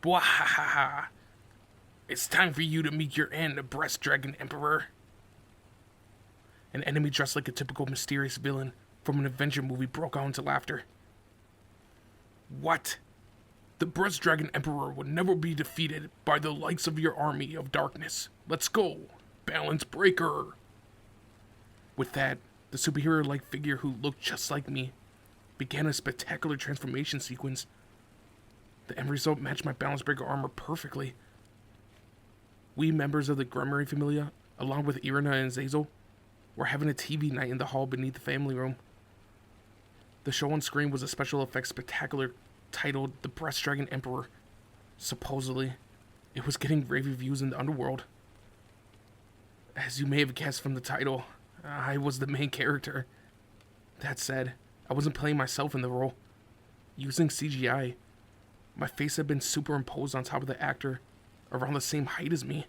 Bwahaha! It's time for you to meet your end, Breast Dragon Emperor. An enemy dressed like a typical mysterious villain from an adventure movie broke out into laughter. What? The Breast Dragon Emperor would never be defeated by the likes of your army of darkness. Let's go, Balance Breaker! With that, the superhero-like figure who looked just like me began a spectacular transformation sequence. The end result matched my Balance Breaker armor perfectly. We members of the Gremory Familia, along with Irina and Zazel, were having a TV night in the hall beneath the family room. The show on screen was a special effects spectacular titled The Breast Dragon Emperor. Supposedly, it was getting rave reviews in the underworld. As you may have guessed from the title, I was the main character. That said, I wasn't playing myself in the role. Using CGI, my face had been superimposed on top of the actor, around the same height as me.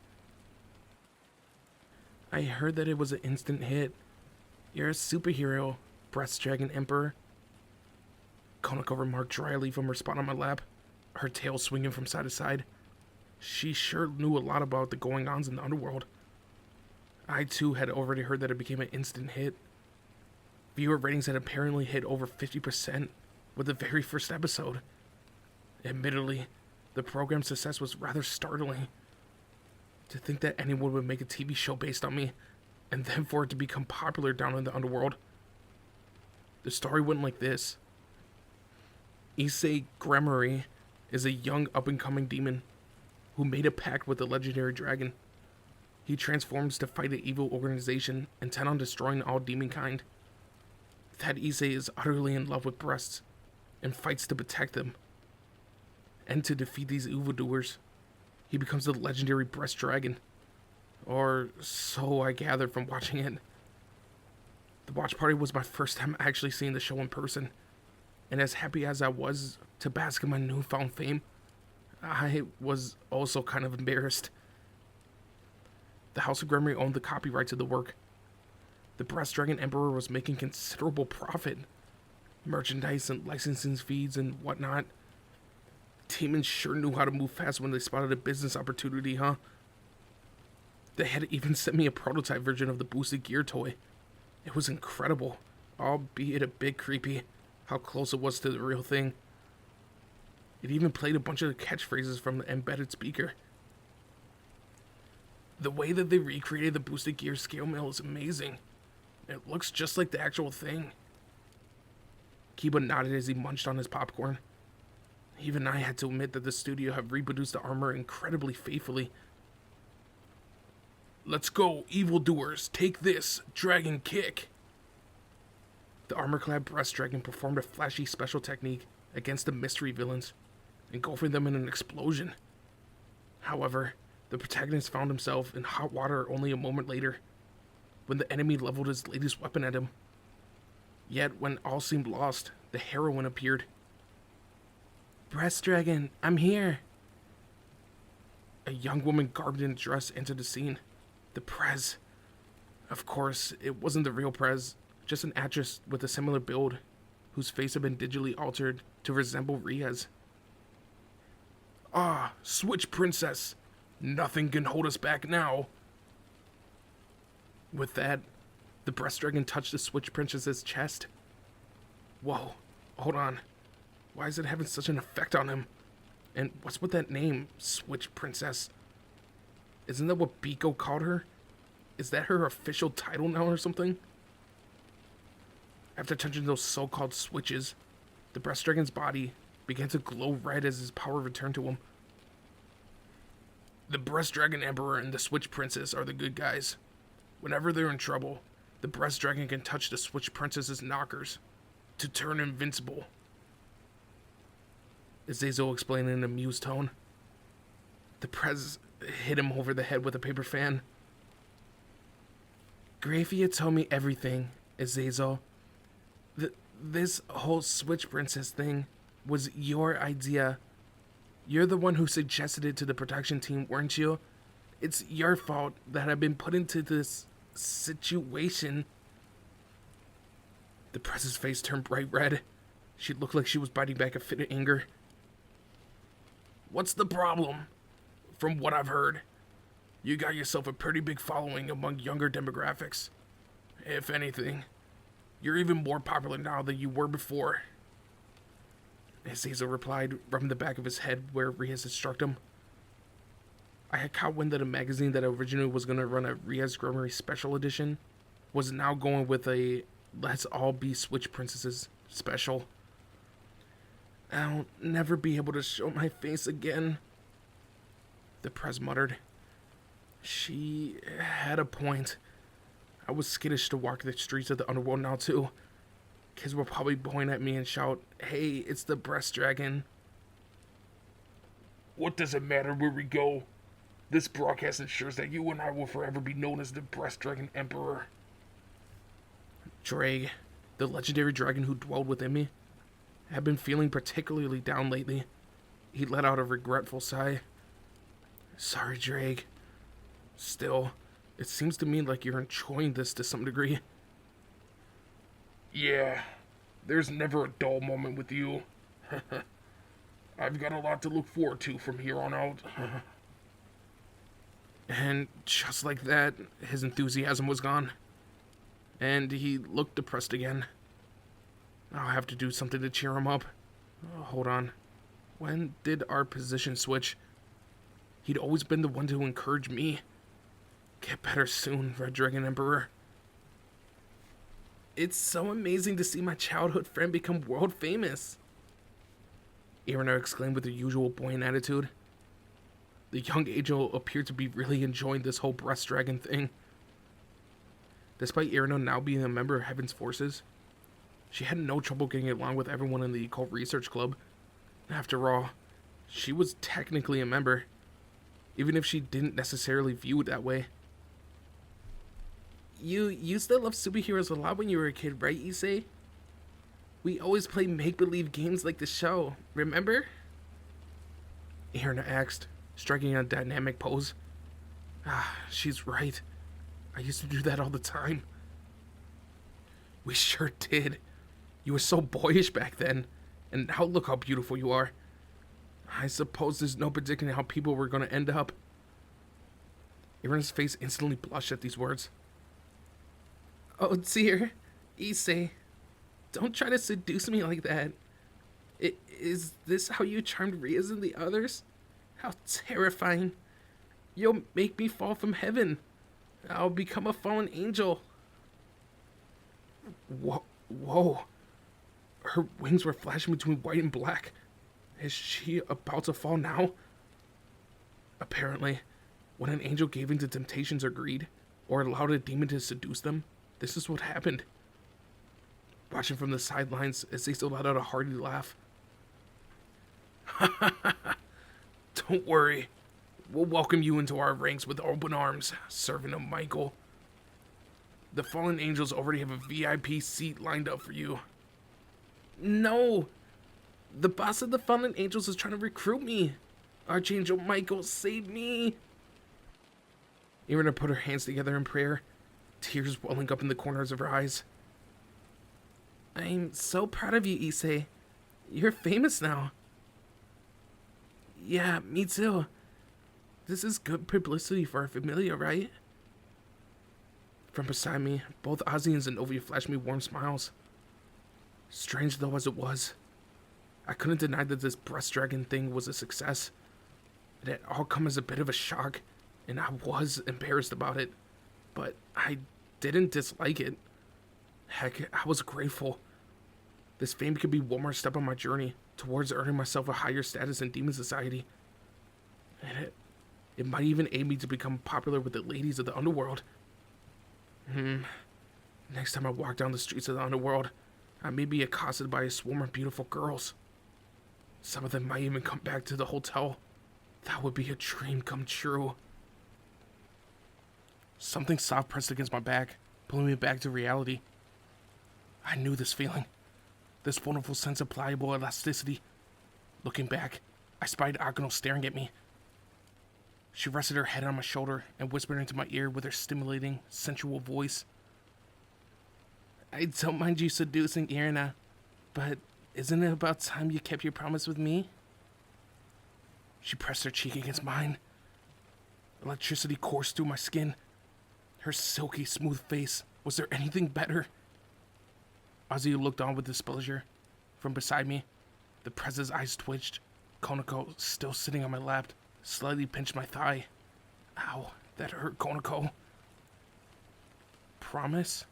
I heard that it was an instant hit. You're a superhero, Breast Dragon Emperor. Koneko remarked dryly from her spot on my lap, her tail swinging from side to side. She sure knew a lot about the going-ons in the underworld. I too had already heard that it became an instant hit. Viewer ratings had apparently hit over 50% with the very first episode. Admittedly, the program's success was rather startling. To think that anyone would make a TV show based on me, and then for it to become popular down in the underworld. The story went like this. Issei Gremory is a young up-and-coming demon who made a pact with the legendary dragon. He transforms to fight an evil organization intent on destroying all demonkind. That Issei is utterly in love with breasts and fights to protect them. And to defeat these evildoers, he becomes the legendary Breast Dragon. Or so I gathered from watching it. The watch party was my first time actually seeing the show in person, and as happy as I was to bask in my newfound fame, I was also kind of embarrassed. The House of Gremory owned the copyright to the work. The Breast Dragon Emperor was making considerable profit. Merchandise and licensing fees and whatnot. Demons sure knew how to move fast when they spotted a business opportunity, huh? They had even sent me a prototype version of the boosted gear toy. It was incredible, albeit a bit creepy, how close it was to the real thing. It even played a bunch of catchphrases from the embedded speaker. The way that they recreated the boosted gear scale mill is amazing. It looks just like the actual thing. Kiba nodded as he munched on his popcorn. Even I had to admit that the studio had reproduced the armor incredibly faithfully. Let's go, evildoers, take this, Dragon Kick! The armor-clad Breast Dragon performed a flashy special technique against the mystery villains, engulfing them in an explosion. However, the protagonist found himself in hot water only a moment later, when the enemy leveled his latest weapon at him. Yet, when all seemed lost, the heroine appeared. Breast Dragon, I'm here! A young woman garbed in a dress entered the scene. The Prez. Of course, it wasn't the real Prez, just an actress with a similar build, whose face had been digitally altered to resemble Rias. Ah, Switch Princess! Nothing can hold us back now! With that, the Breast Dragon touched the Switch Princess's chest. Whoa, hold on. Why is it having such an effect on him? And what's with that name, Switch Princess? Isn't that what Biko called her? Is that her official title now or something? After touching those so-called switches, the Breast Dragon's body began to glow red as his power returned to him. The Breast Dragon Emperor and the Switch Princess are the good guys. Whenever they're in trouble, the Breast Dragon can touch the Switch Princess's knockers to turn invincible. Azazel explained in an amused tone. The Prez hit him over the head with a paper fan. Grafia told me everything, Azazel. This whole Switch Princess thing was your idea. You're the one who suggested it to the production team, weren't you? It's your fault that I've been put into this situation. The Prez's face turned bright red. She looked like she was biting back a fit of anger. What's the problem? From what I've heard, you got yourself a pretty big following among younger demographics. If anything, you're even more popular now than you were before. Azazel replied, rubbing the back of his head where Rias had struck him. I had caught wind that a magazine that originally was going to run a Rias Gremory special edition was now going with a Let's All Be Switch Princesses special. I'll never be able to show my face again, the press muttered. She had a point. I was skittish to walk the streets of the underworld now too. Kids will probably point at me and shout, "Hey, it's the breast dragon." What does it matter where we go? This broadcast ensures that you and I will forever be known as the Breast Dragon Emperor. Drake, the legendary dragon who dwelled within me, had been feeling particularly down lately. He let out a regretful sigh. Sorry, Drake. Still, it seems to me like you're enjoying this to some degree. Yeah, there's never a dull moment with you. I've got a lot to look forward to from here on out. And just like that, his enthusiasm was gone. And he looked depressed again. I'll have to do something to cheer him up. Oh, hold on. When did our position switch? He'd always been the one to encourage me. Get better soon, Red Dragon Emperor. It's so amazing to see my childhood friend become world famous, Irina exclaimed with her usual buoyant attitude. The young angel appeared to be really enjoying this whole breast dragon thing. Despite Irina now being a member of Heaven's Forces, she had no trouble getting along with everyone in the Occult Research Club. After all, she was technically a member, even if she didn't necessarily view it that way. You used to love superheroes a lot when you were a kid, right, Issei? We always played make-believe games like the show, remember? Irina asked, striking a dynamic pose. She's right. I used to do that all the time. We sure did. You were so boyish back then, and now look how beautiful you are. I suppose there's no predicting how people were going to end up. Irina's face instantly blushed at these words. Oh dear, Issei, don't try to seduce me like that. Is this how you charmed Rias and the others? How terrifying. You'll make me fall from heaven. I'll become a fallen angel. Whoa. Her wings were flashing between white and black. Is she about to fall now? Apparently, when an angel gave in to temptations or greed, or allowed a demon to seduce them, this is what happened. Watching from the sidelines, Azazel let out a hearty laugh. Don't worry. We'll welcome you into our ranks with open arms, servant of Michael. The fallen angels already have a VIP seat lined up for you. No! The boss of the fallen angels is trying to recruit me. Archangel Michael, save me! Irina put her hands together in prayer, tears welling up in the corners of her eyes. I'm so proud of you, Issei. You're famous now. Yeah, me too. This is good publicity for our familia, right? From beside me, both Ozzy and Zenobia flashed me warm smiles. Strange though as it was, I couldn't deny that this breast dragon thing was a success. It had all come as a bit of a shock, and I was embarrassed about it, but I didn't dislike it. Heck, I was grateful. This fame could be one more step on my journey towards earning myself a higher status in Demon Society. And it might even aid me to become popular with the ladies of the underworld. Next time I walk down the streets of the underworld, I may be accosted by a swarm of beautiful girls. Some of them might even come back to the hotel. That would be a dream come true. Something soft pressed against my back, pulling me back to reality. I knew this feeling. This wonderful sense of pliable elasticity. Looking back, I spied Akeno staring at me. She rested her head on my shoulder and whispered into my ear with her stimulating, sensual voice. I don't mind you seducing Irina, but isn't it about time you kept your promise with me? She pressed her cheek against mine. Electricity coursed through my skin. Her silky, smooth face. Was there anything better? Ozzy looked on with displeasure. From beside me, the Prez's eyes twitched. Koneko, still sitting on my lap, slightly pinched my thigh. Ow, that hurt, Koneko. Promise?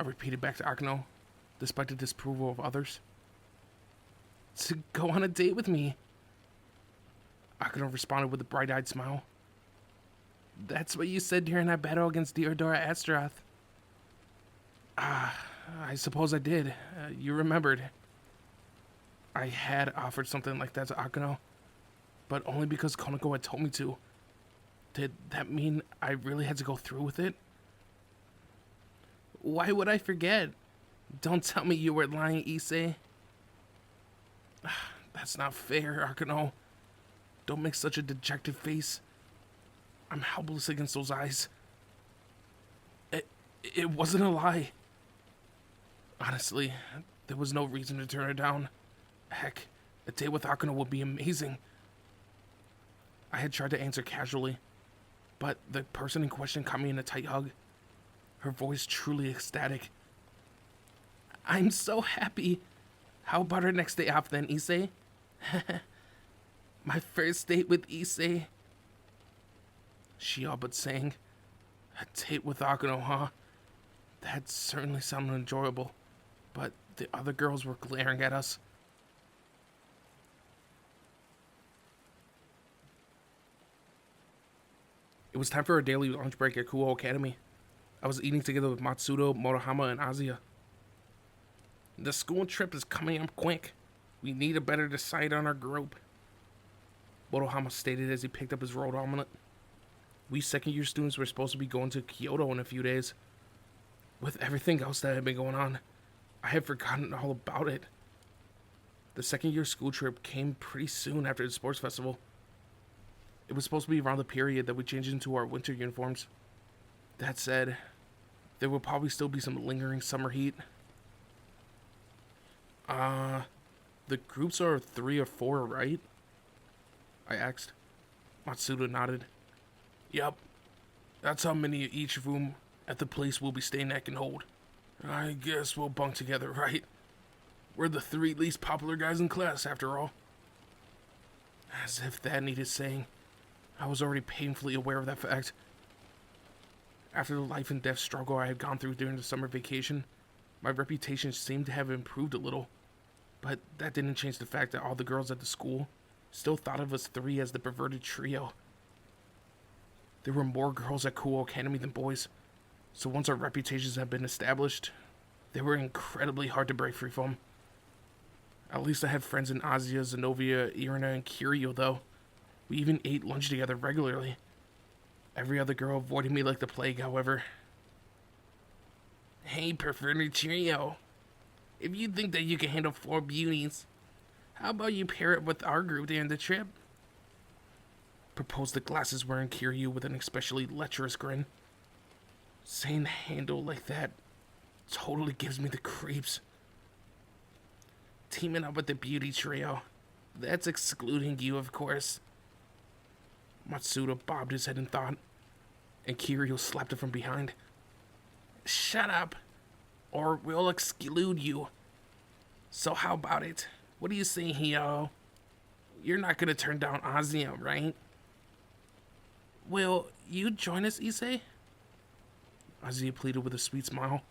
I repeated back to Akeno, despite the disapproval of others. To go on a date with me. Akeno responded with a bright-eyed smile. That's what you said during that battle against Theodora Astaroth. I suppose I did. You remembered. I had offered something like that to Akeno, but only because Koneko had told me to. Did that mean I really had to go through with it? Why would I forget? Don't tell me you were lying, Issei. That's not fair, Akeno. Don't make such a dejected face. I'm helpless against those eyes. It wasn't a lie. Honestly, there was no reason to turn her down. Heck, a date with Akeno would be amazing. I had tried to answer casually, but the person in question caught me in a tight hug. Her voice truly ecstatic. I'm so happy. How about our next day off then, Issei? My first date with Issei. She all but sang. A date with Akeno, huh? That certainly sounded enjoyable, but the other girls were glaring at us. It was time for a daily lunch break at Kuo Academy. I was eating together with Matsudo, Morohama, and Azuya. The school trip is coming up quick. We need to better decide on our group, Morohama stated as he picked up his rolled omelet. We second-year students were supposed to be going to Kyoto in a few days. With everything else that had been going on, I had forgotten all about it. The second-year school trip came pretty soon after the sports festival. It was supposed to be around the period that we changed into our winter uniforms. That said, there will probably still be some lingering summer heat. The groups are 3 or 4, right? I asked. Matsuda nodded. Yup. That's how many each room at the place we'll be staying at can hold. I guess we'll bunk together, right? We're the 3 least popular guys in class, after all. As if that needed saying. I was already painfully aware of that fact. After the life and death struggle I had gone through during the summer vacation, my reputation seemed to have improved a little. But that didn't change the fact that all the girls at the school still thought of us 3 as the perverted trio. There were more girls at Kuo Academy than boys, so once our reputations had been established, they were incredibly hard to break free from. At least I had friends in Azuya, Zenobia, Irina, and Kiryu, though. We even ate lunch together regularly. Every other girl avoided me like the plague, however. Hey, perverted trio. If you think that you can handle 4 beauties, how about you pair it with our group during the trip? Proposed the glasses-wearing Kiryu with an especially lecherous grin. Saying handle like that totally gives me the creeps. Teaming up with the beauty trio. That's excluding you, of course. Matsuda bobbed his head in thought, and Kiryu slapped it from behind. Shut up, or we'll exclude you. So how about it? What do you say, Hio? You're not gonna turn down Azuya, right? Will you join us, Issei? Azuya pleaded with a sweet smile.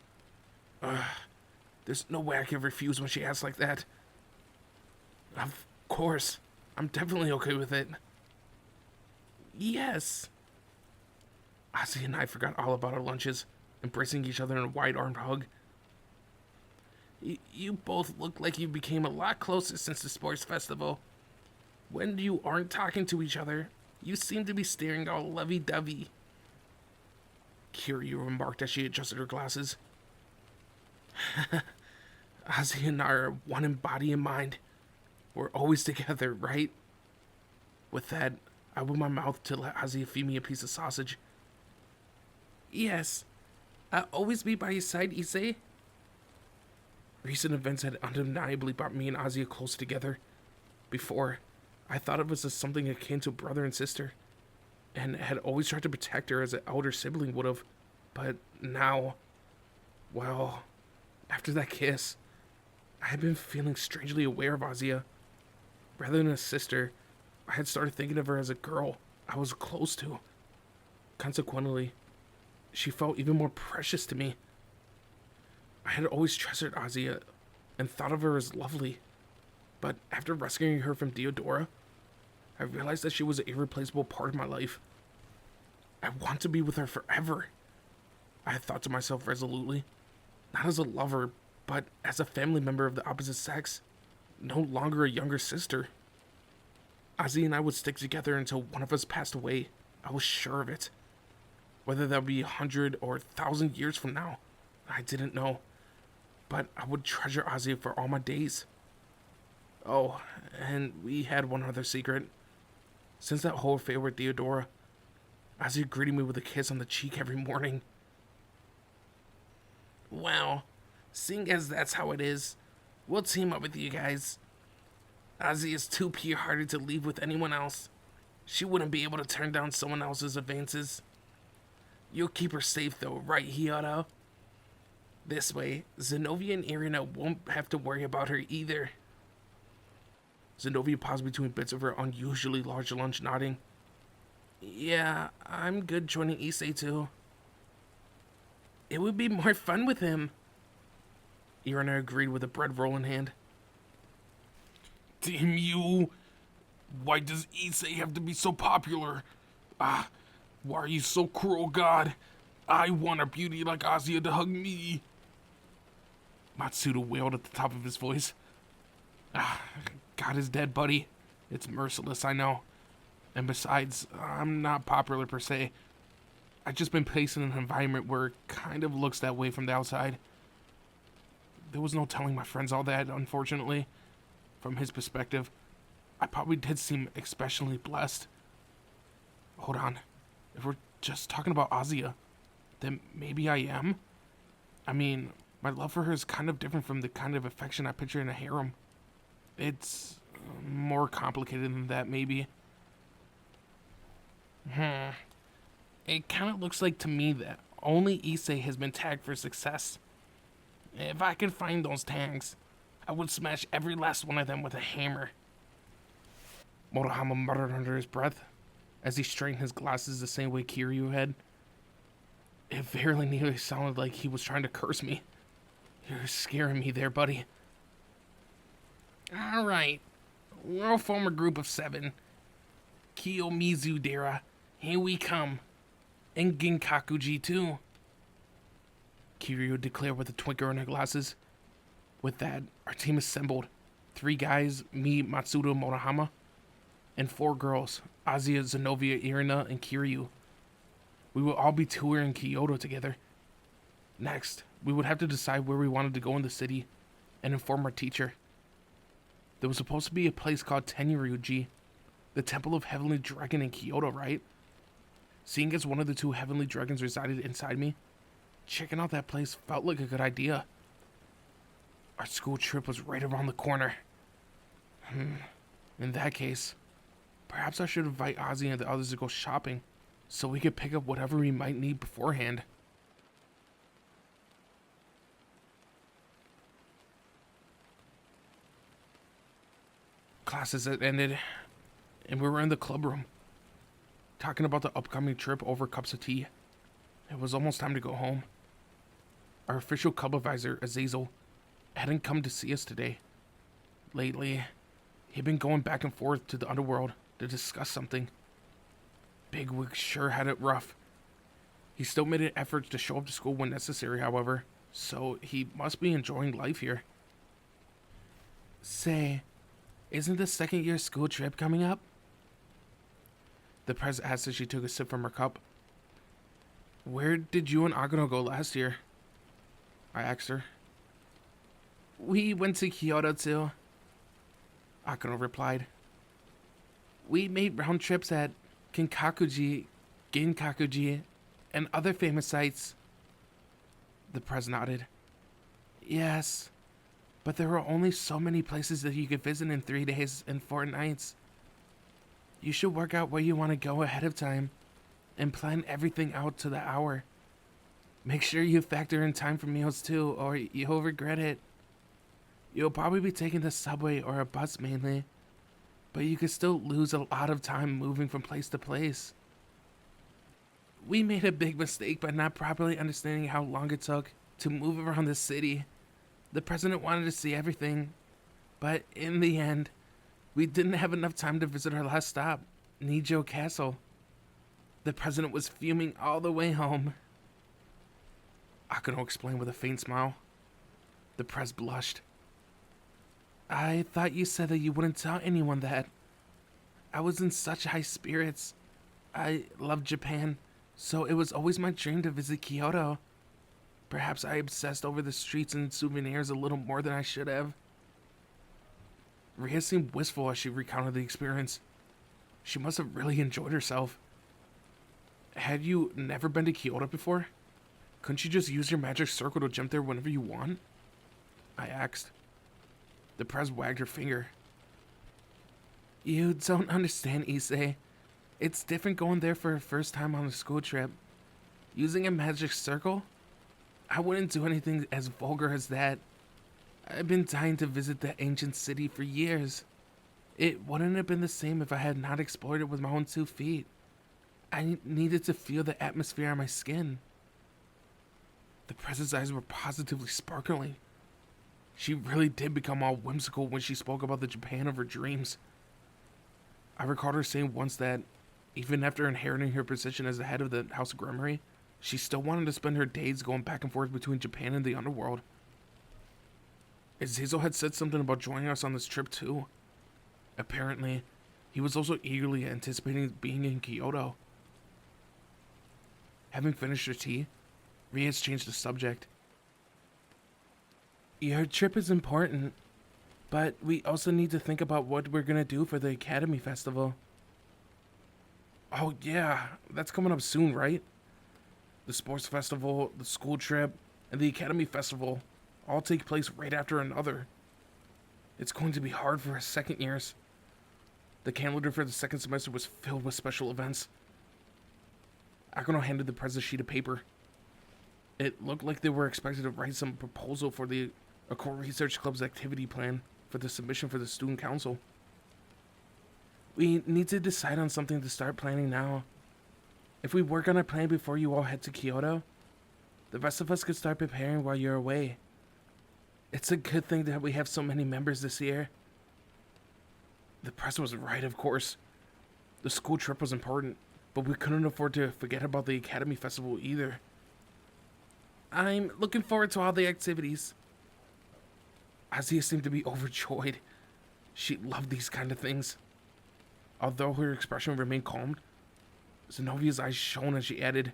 There's no way I can refuse when she asks like that. Of course. I'm definitely okay with it. Yes. Azuya and I forgot all about our lunches, embracing each other in a wide-armed hug. You both look like you became a lot closer since the sports festival. When you aren't talking to each other, you seem to be staring all lovey-dovey. Kiryu remarked as she adjusted her glasses. Azuya and I are one in body and mind. We're always together, right? With that, I opened my mouth to let Azuya feed me a piece of sausage. Yes, I'll always be by your side, Issei. Recent events had undeniably brought me and Azuya close together. Before, I thought of us as something akin to brother and sister, and had always tried to protect her as an elder sibling would have. But now, well, after that kiss, I had been feeling strangely aware of Azia. Rather than a sister, I had started thinking of her as a girl I was close to. Consequently, she felt even more precious to me. I had always treasured Azia and thought of her as lovely, but after rescuing her from Diodora, I realized that she was an irreplaceable part of my life. I want to be with her forever, I had thought to myself resolutely, not as a lover, but as a family member of the opposite sex, no longer a younger sister. Ozzy and I would stick together until one of us passed away. I was sure of it. Whether that would be 100 or 1,000 years from now, I didn't know. But I would treasure Ozzy for all my days. Oh, and we had one other secret. Since that whole affair with Theodora, Ozzy greeted me with a kiss on the cheek every morning. Well, seeing as that's how it is, we'll team up with you guys. Ozzy is too pure-hearted to leave with anyone else. She wouldn't be able to turn down someone else's advances. You'll keep her safe though, right, Kyoto? This way, Zenobia and Irina won't have to worry about her either. Zenobia paused between bits of her unusually large lunch, nodding. Yeah, I'm good joining Issei too. It would be more fun with him. Irina agreed with a bread roll in hand. Damn you! Why does Issei have to be so popular? Why are you so cruel, God? I want a beauty like Azia to hug me. Matsuda wailed at the top of his voice. God is dead, buddy. It's merciless, I know. And besides, I'm not popular per se. I've just been placed in an environment where it kind of looks that way from the outside. There was no telling my friends all that, unfortunately. From his perspective, I probably did seem especially blessed. Hold on. If we're just talking about Azia, then maybe I am? I mean, my love for her is kind of different from the kind of affection I picture in a harem. It's more complicated than that, maybe. It kind of looks like to me that only Issei has been tagged for success. If I could find those tags, I would smash every last one of them with a hammer. Morohama muttered under his breath as he straightened his glasses the same way Kiryu had. It very nearly sounded like he was trying to curse me. You're scaring me there, buddy. Alright, we'll form a group of 7. Kiyomizu Dera, here we come. And Ginkakuji too. Kiryu declared with a twinkle in her glasses. With that, our team assembled. 3 guys, me, Matsuda, Morohama, and 4 girls, Azia, Zenobia, Irina, and Kiryu. We would all be touring Kyoto together. Next, we would have to decide where we wanted to go in the city and inform our teacher. There was supposed to be a place called Tenryuji, the Temple of Heavenly Dragon in Kyoto, right? Seeing as one of the 2 heavenly dragons resided inside me, checking out that place felt like a good idea. Our school trip was right around the corner. In that case, perhaps I should invite Ozzy and the others to go shopping, so we could pick up whatever we might need beforehand. Classes had ended, and we were in the club room, talking about the upcoming trip over cups of tea. It was almost time to go home. Our official club advisor, Azazel, hadn't come to see us today. Lately, he'd been going back and forth to the underworld to discuss something. Bigwig sure had it rough. He still made an effort to show up to school when necessary, however, so he must be enjoying life here. Say, isn't the second year school trip coming up? The press asked as she took a sip from her cup. Where did you and Akeno go last year? I asked her. We went to Kyoto too, Akeno replied. We made round trips at Ginkakuji, and other famous sites. The press nodded. Yes, but there are only so many places that you could visit in 3 days and 4 nights. You should work out where you want to go ahead of time and plan everything out to the hour. Make sure you factor in time for meals too, or you'll regret it. You'll probably be taking the subway or a bus mainly, but you could still lose a lot of time moving from place to place. We made a big mistake by not properly understanding how long it took to move around the city. The president wanted to see everything, but in the end, we didn't have enough time to visit our last stop, Nijo Castle. The president was fuming all the way home. Akeno explained with a faint smile. The press blushed. I thought you said that you wouldn't tell anyone that. I was in such high spirits. I love Japan, so it was always my dream to visit Kyoto. Perhaps I obsessed over the streets and souvenirs a little more than I should have. Rias seemed wistful as she recounted the experience. She must have really enjoyed herself. Had you never been to Kyoto before? Couldn't you just use your magic circle to jump there whenever you want? I asked. The press wagged her finger. You don't understand, Issei. It's different going there for a first time on a school trip. Using a magic circle? I wouldn't do anything as vulgar as that. I've been dying to visit the ancient city for years. It wouldn't have been the same if I had not explored it with my own 2 feet. I needed to feel the atmosphere on my skin. The press's eyes were positively sparkling. She really did become all whimsical when she spoke about the Japan of her dreams. I recalled her saying once that, even after inheriting her position as the head of the House of Gremory, she still wanted to spend her days going back and forth between Japan and the underworld. Azazel had said something about joining us on this trip too. Apparently, he was also eagerly anticipating being in Kyoto. Having finished her tea, Rias changed the subject. Your trip is important, but we also need to think about what we're gonna do for the Academy Festival. Oh yeah, that's coming up soon, right? The sports festival, the school trip, and the Academy Festival all take place right after another. It's going to be hard for us second years. The calendar for the second semester was filled with special events. Akeno handed the press a sheet of paper. It looked like they were expected to write some proposal for the Occult Research Club's activity plan for the submission for the student council. We need to decide on something to start planning now. If we work on a plan before you all head to Kyoto, the rest of us could start preparing while you're away. It's a good thing that we have so many members this year. The press was right, of course. The school trip was important, but we couldn't afford to forget about the Academy Festival either. I'm looking forward to all the activities. Azia seemed to be overjoyed. She loved these kind of things. Although her expression remained calm, Zenovia's eyes shone as she added,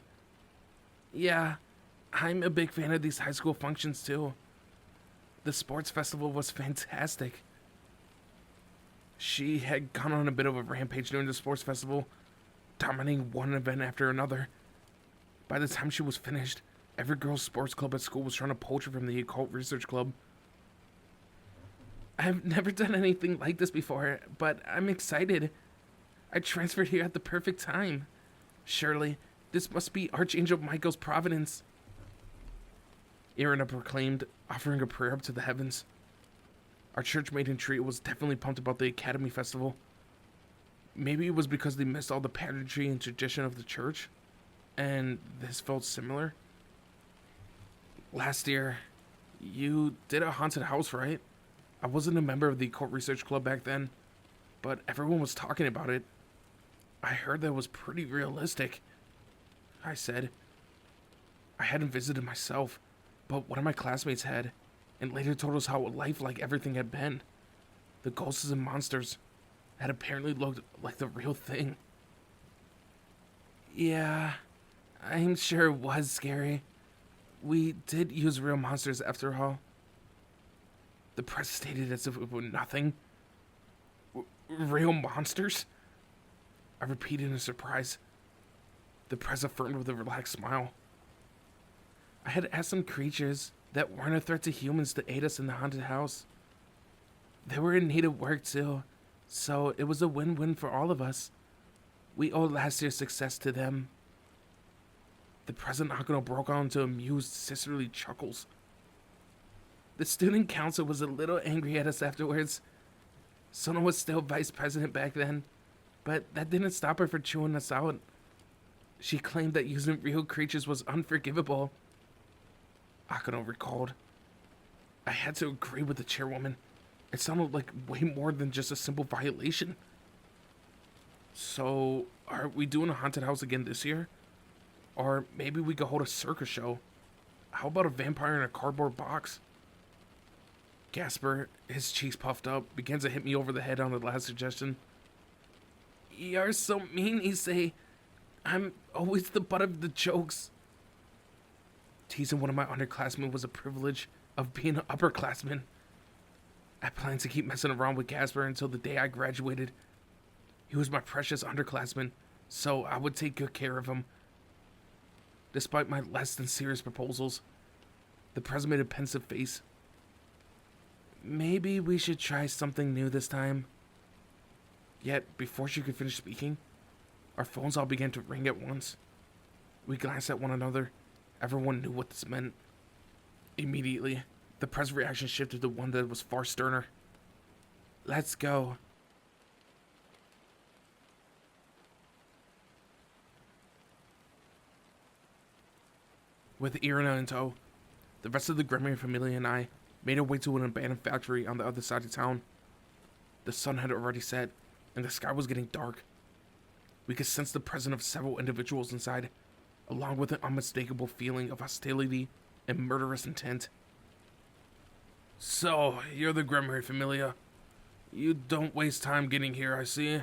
Yeah, I'm a big fan of these high school functions too. The sports festival was fantastic. She had gone on a bit of a rampage during the sports festival, dominating one event after another. By the time she was finished, every girl's sports club at school was trying to poach her from the Occult Research Club. I've never done anything like this before, but I'm excited. I transferred here at the perfect time. Surely, this must be Archangel Michael's providence. Irina proclaimed, offering a prayer up to the heavens. Our church maiden trio was definitely pumped about the Academy Festival. Maybe it was because they missed all the pageantry and tradition of the church, and this felt similar. Last year, you did a haunted house, right? I wasn't a member of the Occult Research Club back then, but everyone was talking about it. I heard that it was pretty realistic, I said. I hadn't visited myself, but one of my classmates had, and later told us how lifelike everything had been. The ghosts and monsters had apparently looked like the real thing. Yeah, I'm sure it was scary. We did use real monsters after all. The press stated as if it were nothing. Real monsters? I repeated in surprise. The press affirmed with a relaxed smile. I had asked some creatures that weren't a threat to humans to aid us in the haunted house. They were in need of work too, So it was a win-win for all of us. We owe last year's success to them. The President Akeno broke out into amused, sisterly chuckles. The student council was a little angry at us afterwards. Sona was still vice president back then, but that didn't stop her from chewing us out. She claimed that using real creatures was unforgivable. Akeno recalled. I had to agree with the chairwoman. It sounded like way more than just a simple violation. So, are we doing a haunted house again this year? Or maybe we could hold a circus show. How about a vampire in a cardboard box? Gasper, his cheeks puffed up, began to hit me over the head on the last suggestion. You're so mean, Issei. I'm always the butt of the jokes. Teasing one of my underclassmen was a privilege of being an upperclassman. I planned to keep messing around with Gasper until the day I graduated. He was my precious underclassman, so I would take good care of him. Despite my less than serious proposals, the president made a pensive face. Maybe we should try something new this time. Yet, before she could finish speaking, our phones all began to ring at once. We glanced at one another. Everyone knew what this meant. Immediately, the press reaction shifted to one that was far sterner. Let's go. With Irina in tow, the rest of the Gremory Familia and I made our way to an abandoned factory on the other side of town. The sun had already set, and the sky was getting dark. We could sense the presence of several individuals inside, along with an unmistakable feeling of hostility and murderous intent. So, you're the Gremory Familia. You don't waste time getting here, I see.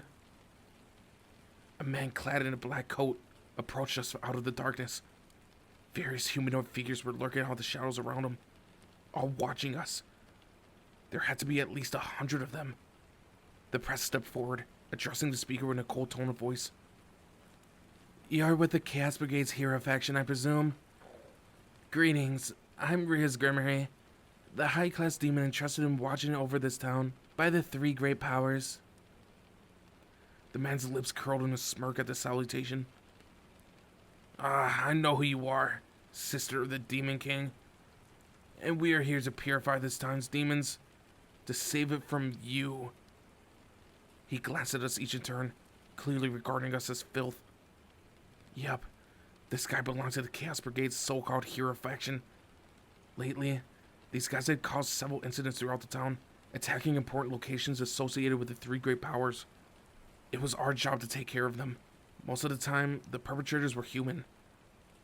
A man clad in a black coat approached us out of the darkness. Various humanoid figures were lurking out of the shadows around him, all watching us. There had to be at least 100 of them. The press stepped forward, addressing the speaker in a cold tone of voice. You're with the Chaos Brigade's hero faction, I presume? Greetings, I'm Rias Gremory, the high-class demon entrusted in watching over this town by the three great powers. The man's lips curled in a smirk at the salutation. I know who you are, sister of the Demon King. And we are here to purify this town's demons, to save it from you. He glanced at us each in turn, clearly regarding us as filth. Yep, this guy belongs to the Chaos Brigade's so-called hero faction. Lately, these guys had caused several incidents throughout the town, attacking important locations associated with the three great powers. It was our job to take care of them. Most of the time, the perpetrators were human,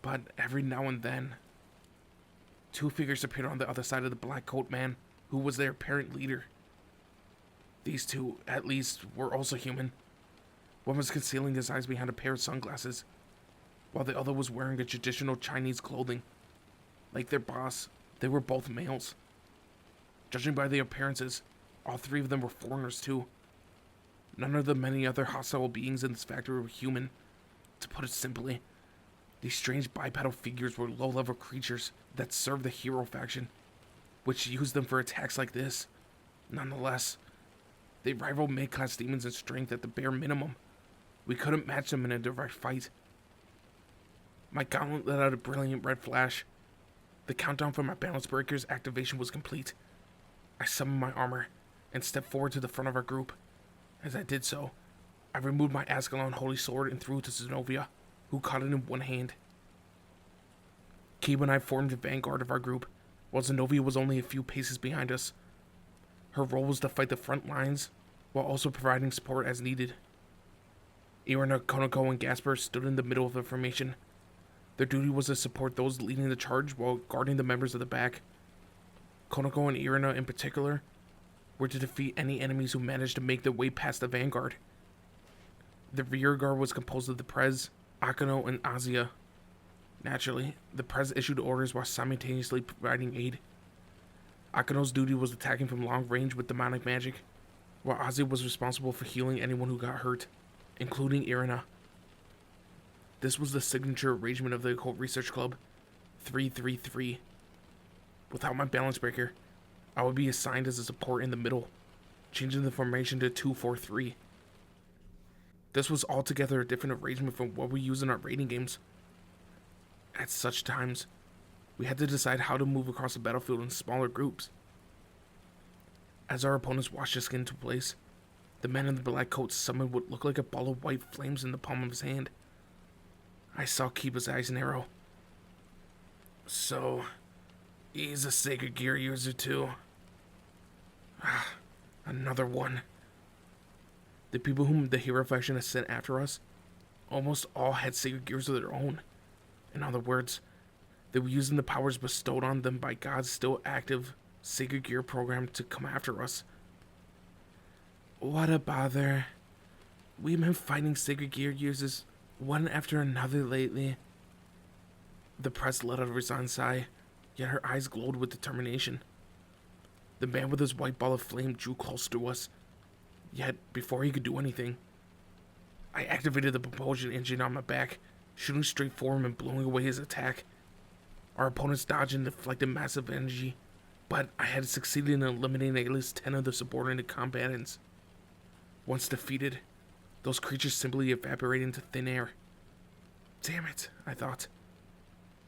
but every now and then, two figures appeared on the other side of the black coat man, who was their apparent leader. These two, at least, were also human. One was concealing his eyes behind a pair of sunglasses, while the other was wearing a traditional Chinese clothing. Like their boss, they were both males. Judging by their appearances, all three of them were foreigners too. None of the many other hostile beings in this factory were human. To put it simply, these strange bipedal figures were low-level creatures that served the hero faction, which used them for attacks like this. Nonetheless, they rivaled mid-class demons in strength at the bare minimum. We couldn't match them in a direct fight. My gauntlet let out a brilliant red flash. The countdown for my balance breaker's activation was complete. I summoned my armor and stepped forward to the front of our group. As I did so, I removed my Ascalon Holy Sword and threw it to Zenobia, who caught it in one hand. Kiba and I formed the vanguard of our group, while Zenobia was only a few paces behind us. Her role was to fight the front lines, while also providing support as needed. Irina, Koneko, and Gasper stood in the middle of the formation. Their duty was to support those leading the charge while guarding the members of the back. Koneko and Irina in particular were to defeat any enemies who managed to make their way past the vanguard. The rear guard was composed of the Prez, Akeno, and Azia. Naturally, the Prez issued orders while simultaneously providing aid. Akeno's duty was attacking from long range with demonic magic, while Azia was responsible for healing anyone who got hurt, including Irina. This was the signature arrangement of the Occult Research Club, 333. Without my balance breaker, I would be assigned as a support in the middle. changing the formation to 2-4-3. This was altogether a different arrangement from what we use in our raiding games. At such times, we had to decide how to move across the battlefield in smaller groups. As our opponents washed us into place, the man in the black coat summoned what looked like a ball of white flames in the palm of his hand. I saw Kiba's eyes narrow. So, he's a sacred gear user too. Another one. The people whom the hero faction has sent after us almost all had sacred gears of their own. In other words, they were using the powers bestowed on them by God's still active sacred gear program to come after us. What a bother. We've been fighting sacred gear users one after another lately. The press let out a resigned sigh, yet her eyes glowed with determination. The man with his white ball of flame drew close to us, yet before he could do anything, I activated the propulsion engine on my back, shooting straight for him and blowing away his attack. Our opponents dodged and deflected massive energy, but I had succeeded in eliminating at least 10 of the subordinate combatants. Once defeated, those creatures simply evaporated into thin air. Damn it, I thought.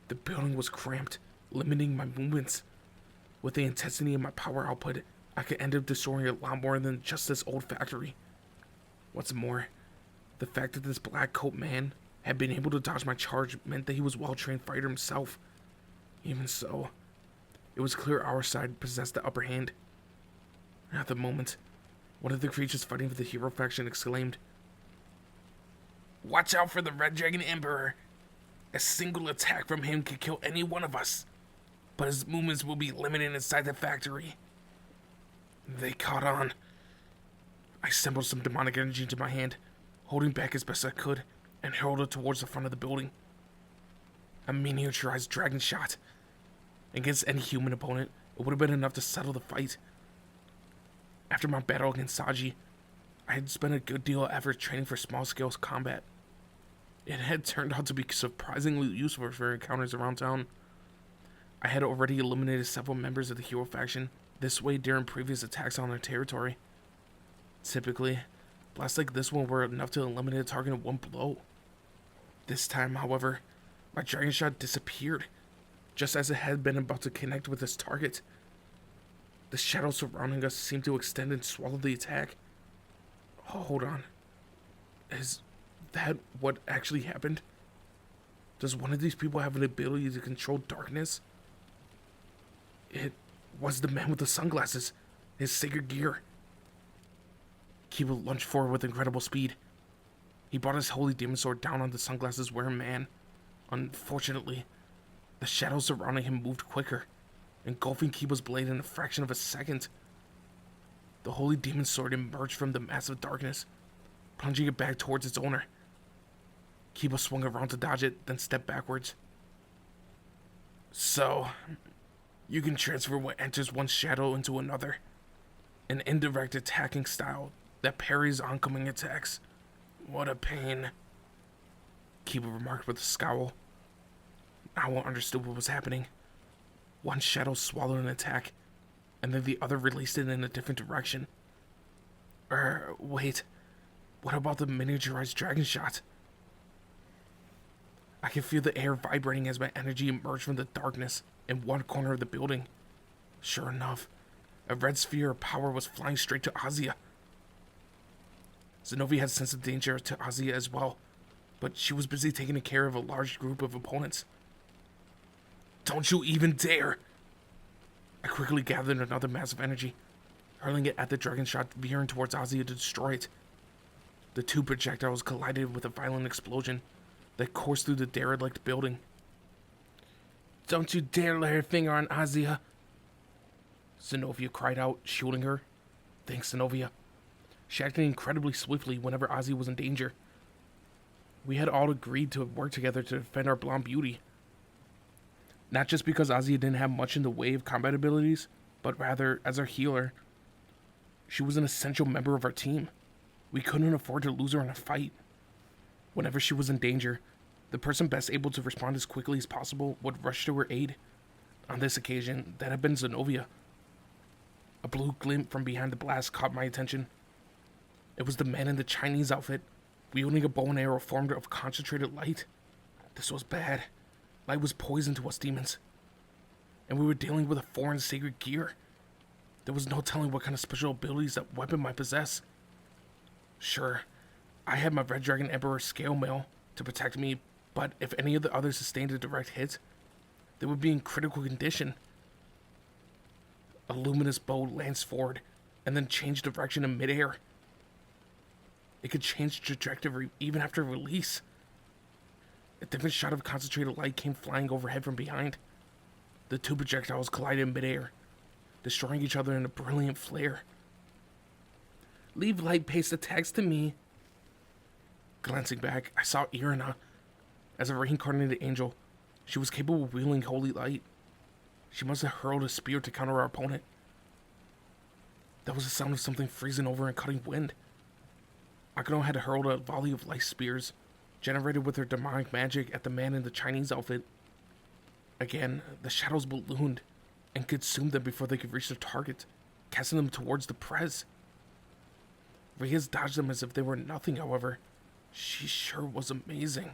The building was cramped, limiting my movements. With the intensity of my power output, I could end up destroying a lot more than just this old factory. What's more, the fact that this black coat man had been able to dodge my charge meant that he was a well-trained fighter himself. Even so, it was clear our side possessed the upper hand. At the moment, one of the creatures fighting for the hero faction exclaimed, "Watch out for the Red Dragon Emperor! A single attack from him could kill any one of us, but his movements will be limited inside the factory." They caught on. I assembled some demonic energy into my hand, holding back as best I could, and hurled it towards the front of the building. A miniaturized dragon shot. Against any human opponent, it would have been enough to settle the fight. After my battle against Saji, I had spent a good deal of effort training for small-scale combat. It had turned out to be surprisingly useful for encounters around town. I had already eliminated several members of the hero faction this way during previous attacks on their territory. Typically, blasts like this one were enough to eliminate a target in one blow. This time, however, my dragon shot disappeared, just as it had been about to connect with its target. The shadows surrounding us seemed to extend and swallow the attack. Hold on. Is that what actually happened? Does one of these people have an ability to control darkness? It was the man with the sunglasses, his sacred gear. Kiba lunged forward with incredible speed. He brought his holy demon sword down on the sunglasses-wearing man. Unfortunately, the shadows surrounding him moved quicker, engulfing Kiba's blade in a fraction of a second. The holy demon sword emerged from the massive darkness, plunging it back towards its owner. Kiba swung around to dodge it, then stepped backwards. So, you can transfer what enters one shadow into another. An indirect attacking style that parries oncoming attacks. What a pain, Kiba remarked with a scowl. Now I understood what was happening. One shadow swallowed an attack, and then the other released it in a different direction. Wait. What about the miniaturized dragon shot? I could feel the air vibrating as my energy emerged from the darkness in one corner of the building. Sure enough, a red sphere of power was flying straight to Azia. Zenobia had sensed the danger to Azia as well, but she was busy taking care of a large group of opponents. Don't you even dare! I quickly gathered another mass of energy, hurling it at the dragon shot, veering towards Azia to destroy it. The two projectiles collided with a violent explosion that coursed through the derelict building. Don't you dare lay your finger on Azia! Zenobia cried out, shielding her. Thanks, Zenobia. She acted incredibly swiftly whenever Azia was in danger. We had all agreed to work together to defend our blonde beauty. Not just because Azia didn't have much in the way of combat abilities, but rather, as our healer, she was an essential member of our team. We couldn't afford to lose her in a fight. Whenever she was in danger, the person best able to respond as quickly as possible would rush to her aid. On this occasion, that had been Zenobia. A blue glint from behind the blast caught my attention. It was the man in the Chinese outfit, wielding a bow and arrow formed of concentrated light. This was bad. Light was poison to us demons. And we were dealing with a foreign sacred gear. There was no telling what kind of special abilities that weapon might possess. Sure, I had my Red Dragon Emperor scale mail to protect me, but if any of the others sustained a direct hit, they would be in critical condition. A luminous bow lanced forward and then changed direction in midair. It could change trajectory even after release. A different shot of concentrated light came flying overhead from behind. The two projectiles collided in midair, destroying each other in a brilliant flare. Leave light-based attacks to me. Glancing back, I saw Irina. As a reincarnated angel, she was capable of wielding holy light. She must have hurled a spear to counter our opponent. That was the sound of something freezing over and cutting wind. Akeno had hurled a volley of light spears, generated with her demonic magic, at the man in the Chinese outfit. Again, the shadows ballooned and consumed them before they could reach their target, casting them towards the Prez. Rias dodged them as if they were nothing, however. She sure was amazing.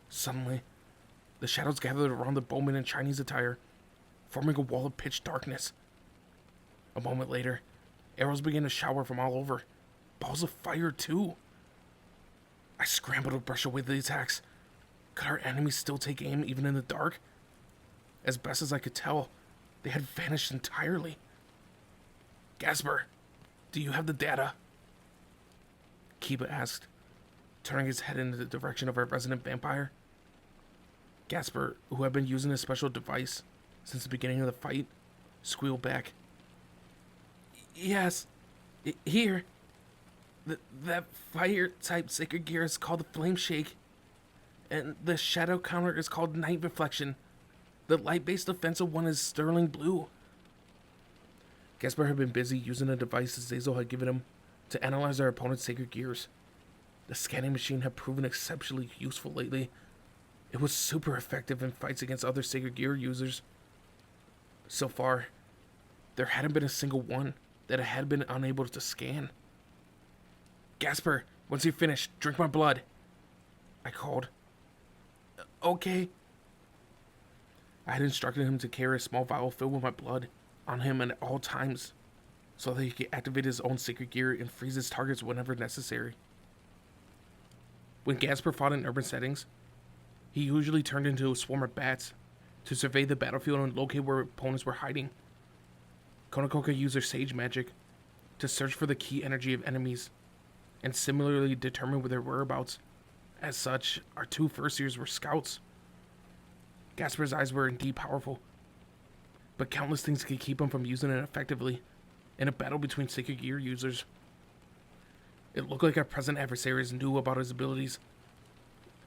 Suddenly, the shadows gathered around the bowman in Chinese attire, forming a wall of pitch darkness. A moment later, arrows began to shower from all over. Balls of fire, too. I scrambled to brush away the attacks. Could our enemies still take aim even in the dark? As best as I could tell, they had vanished entirely. Gasper, do you have the data? Kiba asked, turning his head in the direction of our resident vampire. Gasper, who had been using a special device since the beginning of the fight, squealed back. Yes, here. That fire-type sacred gear is called the Flame Shake, and the shadow counter is called Night Reflection. The light-based offensive one is Sterling Blue. Gasper had been busy using a device Azazel had given him to analyze our opponent's sacred gears. The scanning machine had proven exceptionally useful lately. It was super effective in fights against other sacred gear users. So far, there hadn't been a single one that it had been unable to scan. Gasper, once you finish, drink my blood, I called. Okay. I had instructed him to carry a small vial filled with my blood on him at all times, so that he could activate his own sacred gear and freeze his targets whenever necessary. When Gasper fought in urban settings, he usually turned into a swarm of bats to survey the battlefield and locate where opponents were hiding. Koneko could use her sage magic to search for the key energy of enemies and similarly determine their whereabouts. As such, our two first years were scouts. Gasper's eyes were indeed powerful, but countless things could keep him from using it effectively in a battle between sacred gear users. It looked like our present adversaries knew about his abilities,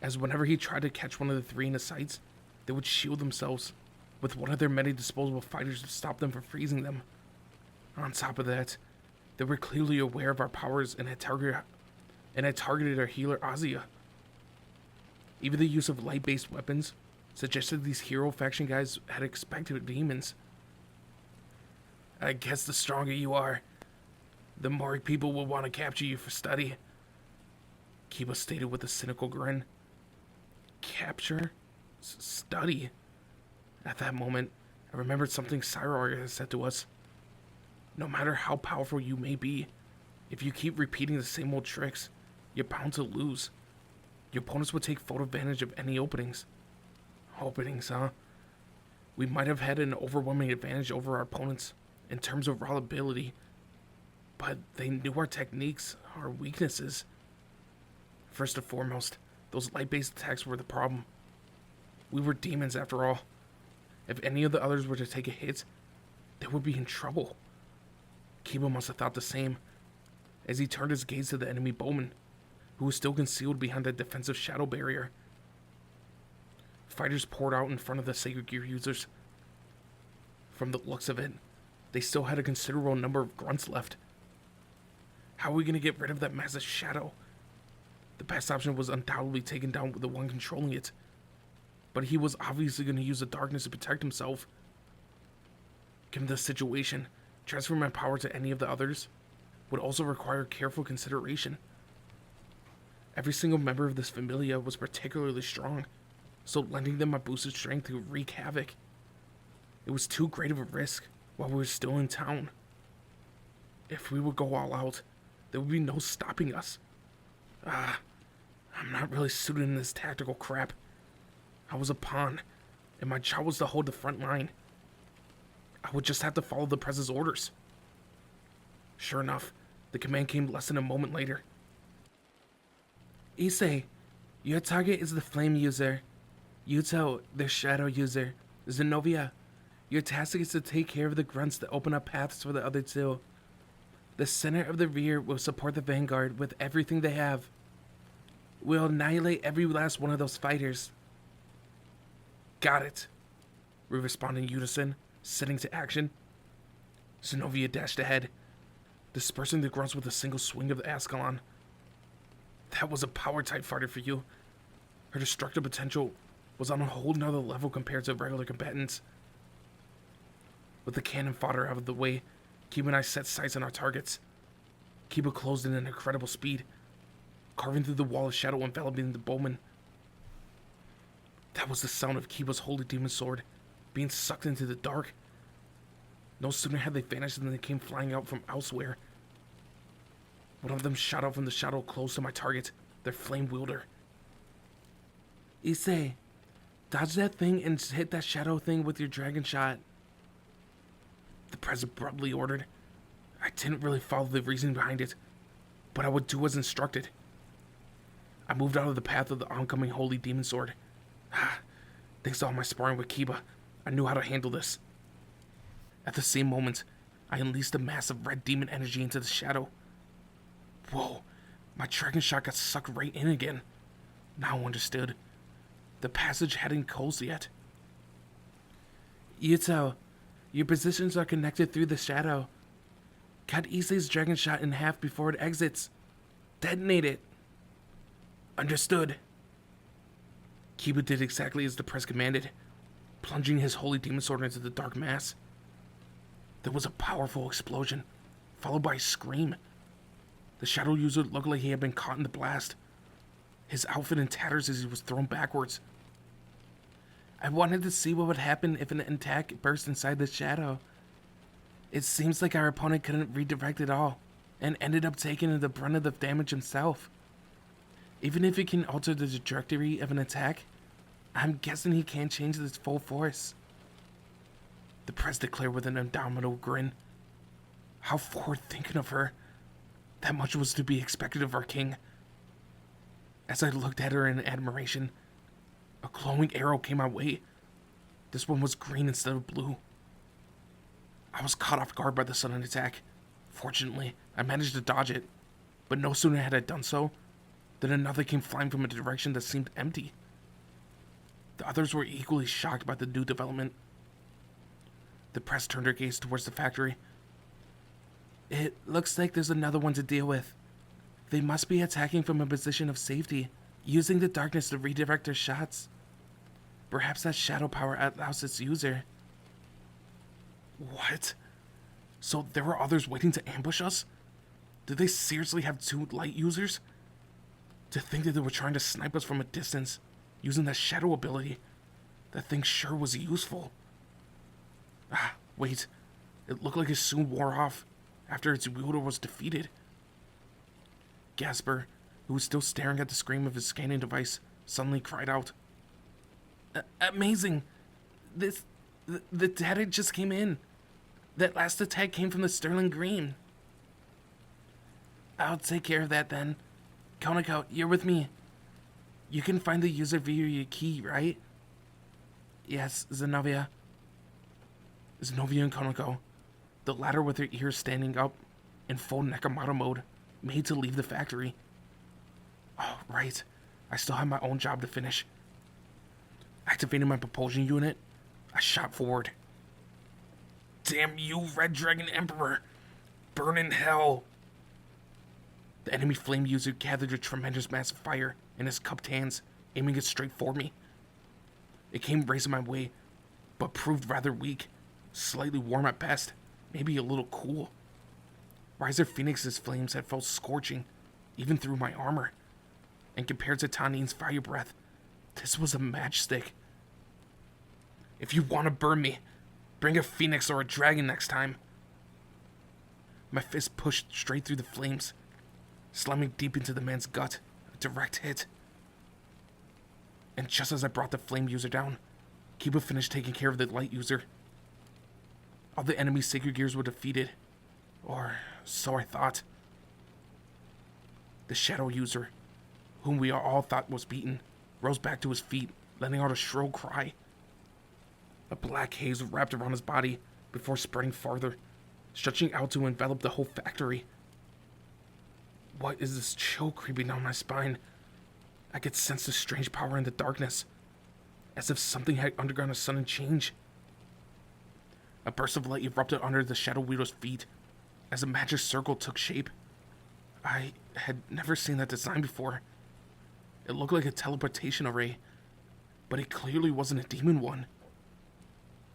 as whenever he tried to catch one of the three in his sights, they would shield themselves with one of their many disposable fighters to stop them from freezing them. On top of that, they were clearly aware of our powers and had targeted our healer Azia. Even the use of light-based weapons suggested these hero faction guys had expected demons. I guess the stronger you are, the more people will want to capture you for study, Kiba stated with a cynical grin. Capture? Study? At that moment, I remembered something Cyror had said to us. No matter how powerful you may be, if you keep repeating the same old tricks, you're bound to lose. Your opponents would take full advantage of any openings. Openings, huh? We might have had an overwhelming advantage over our opponents in terms of raw ability, but they knew our techniques, our weaknesses. First and foremost, those light-based attacks were the problem. We were demons after all. If any of the others were to take a hit, they would be in trouble. Kiba must have thought the same, as he turned his gaze to the enemy bowman, who was still concealed behind that defensive shadow barrier. Fighters poured out in front of the sacred gear users. From the looks of it, they still had a considerable number of grunts left. How are we going to get rid of that massive shadow? The best option was undoubtedly taking down the one controlling it, but he was obviously going to use the darkness to protect himself. Given the situation, transferring my power to any of the others would also require careful consideration. Every single member of this familia was particularly strong, so lending them my boosted strength could wreak havoc. It was too great of a risk while we were still in town. If we would go all out, there would be no stopping us. I'm not really suited in this tactical crap. I was a pawn, and my job was to hold the front line. I would just have to follow the Prez's orders. Sure enough, the command came less than a moment later. Issei, your target is the flame user. Yuto, the shadow user. Zenobia, your task is to take care of the grunts that open up paths for the other two. The center of the rear will support the vanguard with everything they have. We'll annihilate every last one of those fighters. Got it, we responded in unison, setting to action. Zenobia dashed ahead, dispersing the grunts with a single swing of the Ascalon. That was a power-type fighter for you. Her destructive potential was on a whole nother level compared to regular combatants. With the cannon fodder out of the way, Kiba and I set sights on our targets. Kiba closed in an incredible speed, carving through the wall of shadow enveloping the bowman. That was the sound of Kiba's holy demon sword being sucked into the dark. No sooner had they vanished than they came flying out from elsewhere. One of them shot out from the shadow close to my target, their flame wielder. Issei, dodge that thing and hit that shadow thing with your dragon shot, the Prez abruptly ordered. I didn't really follow the reasoning behind it, but I would do as instructed. I moved out of the path of the oncoming holy demon sword. Thanks to all my sparring with Kiba, I knew how to handle this. At the same moment, I unleashed a mass of red demon energy into the shadow. Whoa, my dragon shot got sucked right in again. Now I understood. The passage hadn't closed yet. Yuto, your positions are connected through the shadow. Cut Issei's dragon shot in half before it exits. Detonate it. Understood. Kiba did exactly as the Prez commanded, plunging his holy demon sword into the dark mass. There was a powerful explosion, followed by a scream. The shadow user looked like he had been caught in the blast, his outfit in tatters as he was thrown backwards. I wanted to see what would happen if an attack burst inside the shadow. It seems like our opponent couldn't redirect at all, and ended up taking the brunt of the damage himself. Even if he can alter the trajectory of an attack, I'm guessing he can't change its full force. The Prez declared with an indomitable grin. How forward-thinking of her. That much was to be expected of our king. As I looked at her in admiration, a glowing arrow came my way. This one was green instead of blue. I was caught off guard by the sudden attack. Fortunately, I managed to dodge it, but no sooner had I done so than another came flying from a direction that seemed empty. The others were equally shocked by the new development. The Prez turned her gaze towards the factory. It looks like there's another one to deal with. They must be attacking from a position of safety, using the darkness to redirect their shots. Perhaps that shadow power outlasts its user. What? So there were others waiting to ambush us? Did they seriously have two light users? To think that they were trying to snipe us from a distance, using that shadow ability, that thing sure was useful. Wait. It looked like it soon wore off after its wielder was defeated. Gasper, who was still staring at the screen of his scanning device, suddenly cried out. Amazing! The data just came in. That last attack came from the Sterling Green. I'll take care of that then. Koneko, you're with me. You can find the user via your key, right? Yes, Zenobia. Zenobia and Koneko, the latter with her ears standing up in full Nekomato mode, made to leave the factory. Oh, right. I still have my own job to finish. Activating my propulsion unit, I shot forward. Damn you, Red Dragon Emperor! Burn in hell! The enemy flame user gathered a tremendous mass of fire in his cupped hands, aiming it straight for me. It came racing my way, but proved rather weak, Slightly warm at best, maybe a little cool. Riser Phoenix's flames had felt scorching, even through my armor. And compared to Tanin's fire breath, this was a matchstick. If you want to burn me, bring a phoenix or a dragon next time. My fist pushed straight through the flames, slamming deep into the man's gut, a direct hit. And just as I brought the flame user down, Kiba finished taking care of the light user. All the enemy sacred gears were defeated, or so I thought. The shadow user, whom we all thought was beaten, rose back to his feet, letting out a shrill cry. A black haze wrapped around his body before spreading farther, stretching out to envelop the whole factory. What is this chill creeping down my spine? I could sense the strange power in the darkness, as if something had undergone a sudden change. A burst of light erupted under the shadow wielder's feet, as a magic circle took shape. I had never seen that design before. It looked like a teleportation array, but it clearly wasn't a demon one.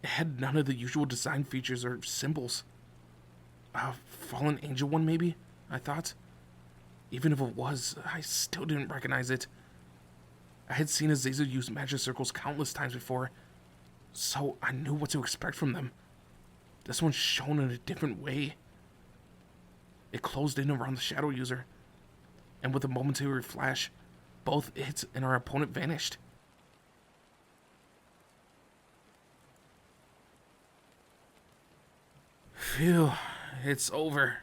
It had none of the usual design features or symbols. A fallen angel one, maybe? I thought. Even if it was, I still didn't recognize it. I had seen Azazel use magic circles countless times before, so I knew what to expect from them. This one shone in a different way. It closed in around the shadow user, and with a momentary flash, both it and our opponent vanished. Phew, it's over.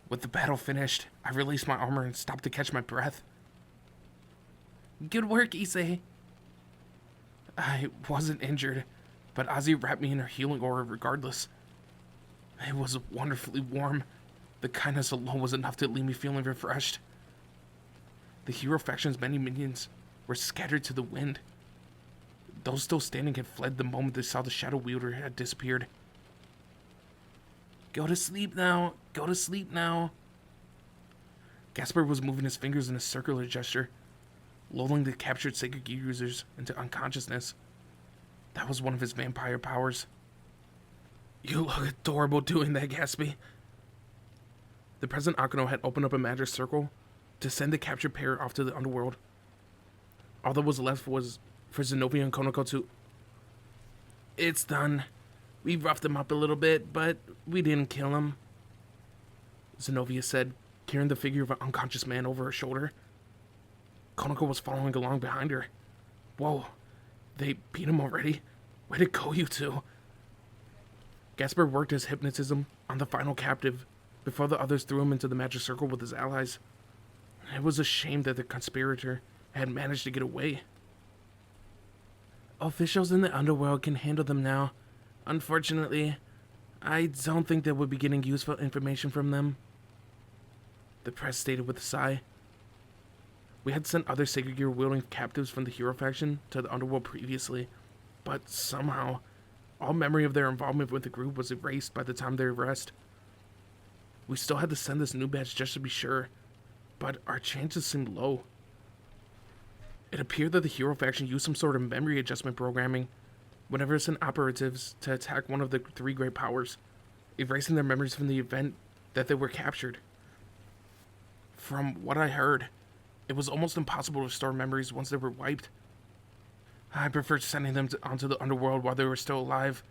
With the battle finished, I released my armor and stopped to catch my breath. Good work, Issei. I wasn't injured, but Ozzy wrapped me in her healing aura regardless. It was wonderfully warm. The kindness alone was enough to leave me feeling refreshed. The hero faction's many minions were scattered to the wind. Those still standing had fled the moment they saw the shadow wielder had disappeared. Go to sleep now. Go to sleep now. Gasper was moving his fingers in a circular gesture, lulling the captured sacred gear users into unconsciousness. That was one of his vampire powers. You look adorable doing that, Gaspy. The President Akeno had opened up a magic circle to send the captured pair off to the underworld. All that was left was for Zenobia and Koneko to... It's done. We roughed them up a little bit, but we didn't kill them, Zenobia said, carrying the figure of an unconscious man over her shoulder. Koneko was following along behind her. Whoa, they beat him already? Way to go, you two. Gasper worked his hypnotism on the final captive before the others threw him into the magic circle with his allies. It was a shame that the conspirator had managed to get away. Officials in the underworld can handle them now. Unfortunately, I don't think that we'll be getting useful information from them, the press stated with a sigh. We had sent other Sacred Gear wielding captives from the hero faction to the underworld previously, but somehow, all memory of their involvement with the group was erased by the time of their arrest. We still had to send this new batch just to be sure, but our chances seemed low. It appeared that the hero faction used some sort of memory adjustment programming whenever it sent operatives to attack one of the three great powers, erasing their memories from the event that they were captured. From what I heard, it was almost impossible to restore memories once they were wiped. I preferred sending them onto the underworld while they were still alive.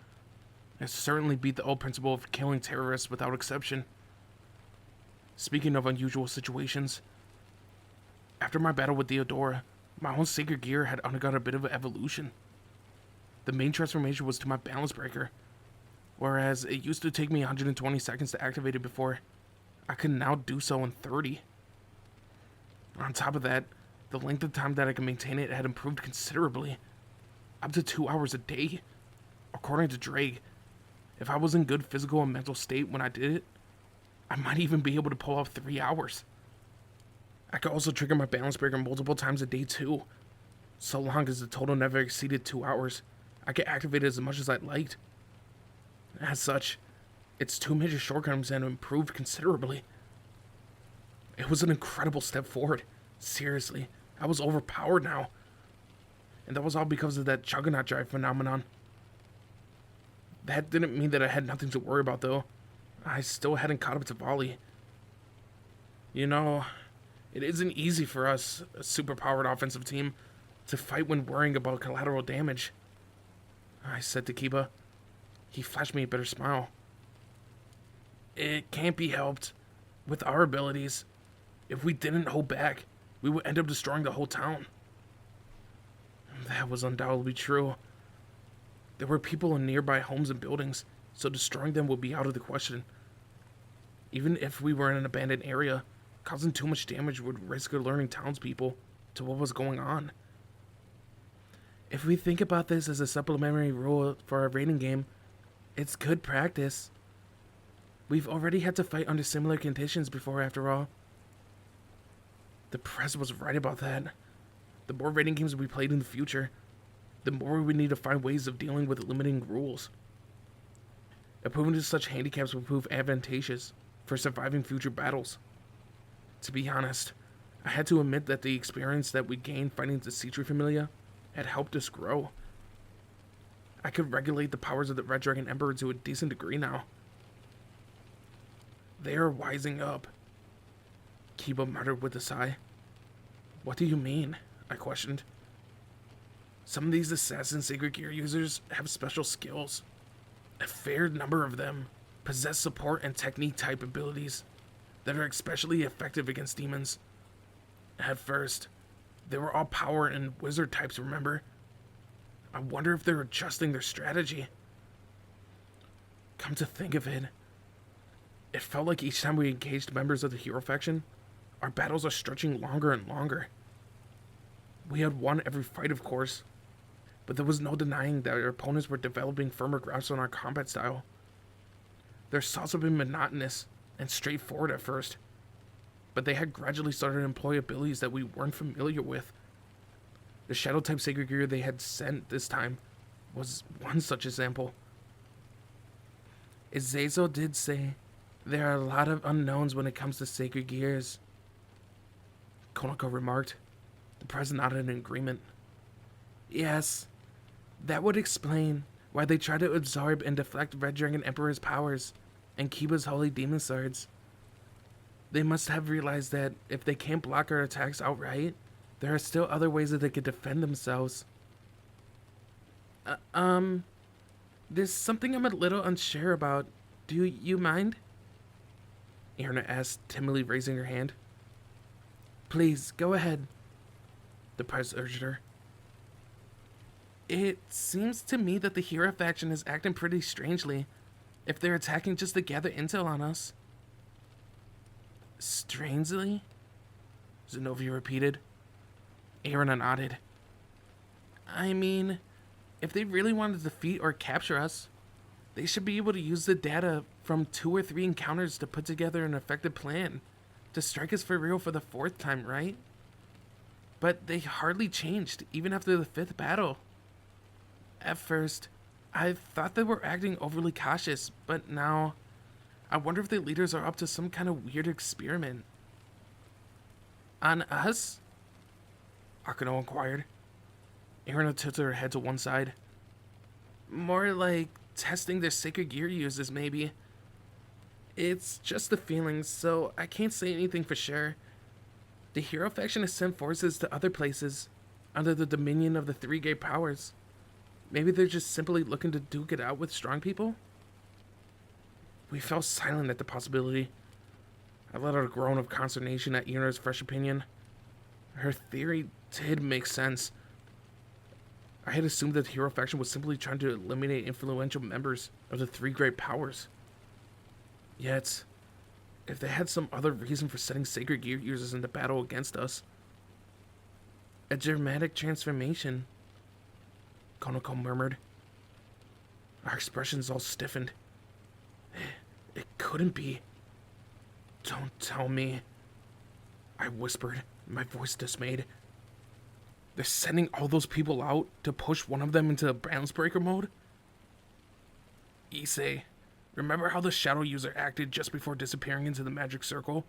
It certainly beat the old principle of killing terrorists without exception. Speaking of unusual situations, after my battle with Theodora, my own Sacred Gear had undergone a bit of an evolution. The main transformation was to my balance breaker, whereas it used to take me 120 seconds to activate it before, I could now do so in 30. On top of that, the length of time that I could maintain it had improved considerably, up to 2 hours a day. According to Drake, if I was in good physical and mental state when I did it, I might even be able to pull off 3 hours. I could also trigger my balance breaker multiple times a day too. So long as the total never exceeded 2 hours, I could activate it as much as I liked. As such, its two major shortcomings had improved considerably. It was an incredible step forward. Seriously, I was overpowered now. And that was all because of that juggernaut drive phenomenon. That didn't mean that I had nothing to worry about, though. I still hadn't caught up to Volley. You know, it isn't easy for us, a superpowered offensive team, to fight when worrying about collateral damage, I said to Kiba. He flashed me a bitter smile. It can't be helped. With our abilities, if we didn't hold back, we would end up destroying the whole town. That was undoubtedly true. There were people in nearby homes and buildings, so destroying them would be out of the question. Even if we were in an abandoned area, causing too much damage would risk alerting townspeople to what was going on. If we think about this as a supplementary rule for our raiding game, it's good practice. We've already had to fight under similar conditions before, after all. The press was right about that. The more raiding games we played in the future, the more we need to find ways of dealing with limiting rules. Approving to such handicaps will prove advantageous for surviving future battles. To be honest, I had to admit that the experience that we gained fighting the Gremory Familia had helped us grow. I could regulate the powers of the Red Dragon Emperor to a decent degree now. They are wising up, Kiba muttered with a sigh. What do you mean? I questioned. Some of these assassin sacred gear users have special skills. A fair number of them possess support and technique type abilities that are especially effective against demons. At first, they were all power and wizard types, remember? I wonder if they're adjusting their strategy. Come to think of it, it felt like each time we engaged members of the hero faction, our battles are stretching longer and longer. We had won every fight, of course, but there was no denying that our opponents were developing firmer grasps on our combat style. Their assaults had been monotonous and straightforward at first, but they had gradually started to employ abilities that we weren't familiar with. The shadow-type sacred gear they had sent this time was one such example. Izezo did say there are a lot of unknowns when it comes to sacred gears, Koneko remarked. The president nodded in agreement. Yes, that would explain why they try to absorb and deflect Red Dragon Emperor's powers and Kiba's holy demon swords. They must have realized that if they can't block our attacks outright, there are still other ways that they could defend themselves. There's something I'm a little unsure about. Do you mind? Erna asked, timidly raising her hand. Please, go ahead, the press urged her. It seems to me that the hero faction is acting pretty strangely, if they're attacking just to gather intel on us. Strangely? Zenobia repeated. Erna nodded. I mean, if they really want to defeat or capture us, they should be able to use the data from 2 or 3 encounters to put together an effective plan to strike us for real for the 4th time, right? But they hardly changed, even after the 5th battle. At first, I thought they were acting overly cautious, but now, I wonder if the leaders are up to some kind of weird experiment. On us? Akeno inquired. Erna tilted her head to one side. More like testing their sacred gear uses, maybe. It's just the feelings, so I can't say anything for sure. The hero faction has sent forces to other places, under the dominion of the 3 great powers. Maybe they're just simply looking to duke it out with strong people? We fell silent at the possibility. I let out a groan of consternation at Erna's fresh opinion. Her theory did make sense. I had assumed that the hero faction was simply trying to eliminate influential members of the 3 great powers. Yet, if they had some other reason for sending sacred gear users into battle against us, a dramatic transformation, Koneko murmured. Our expressions all stiffened. It couldn't be. Don't tell me, I whispered, my voice dismayed. They're sending all those people out to push one of them into balance breaker mode? Issei, remember how the shadow user acted just before disappearing into the magic circle?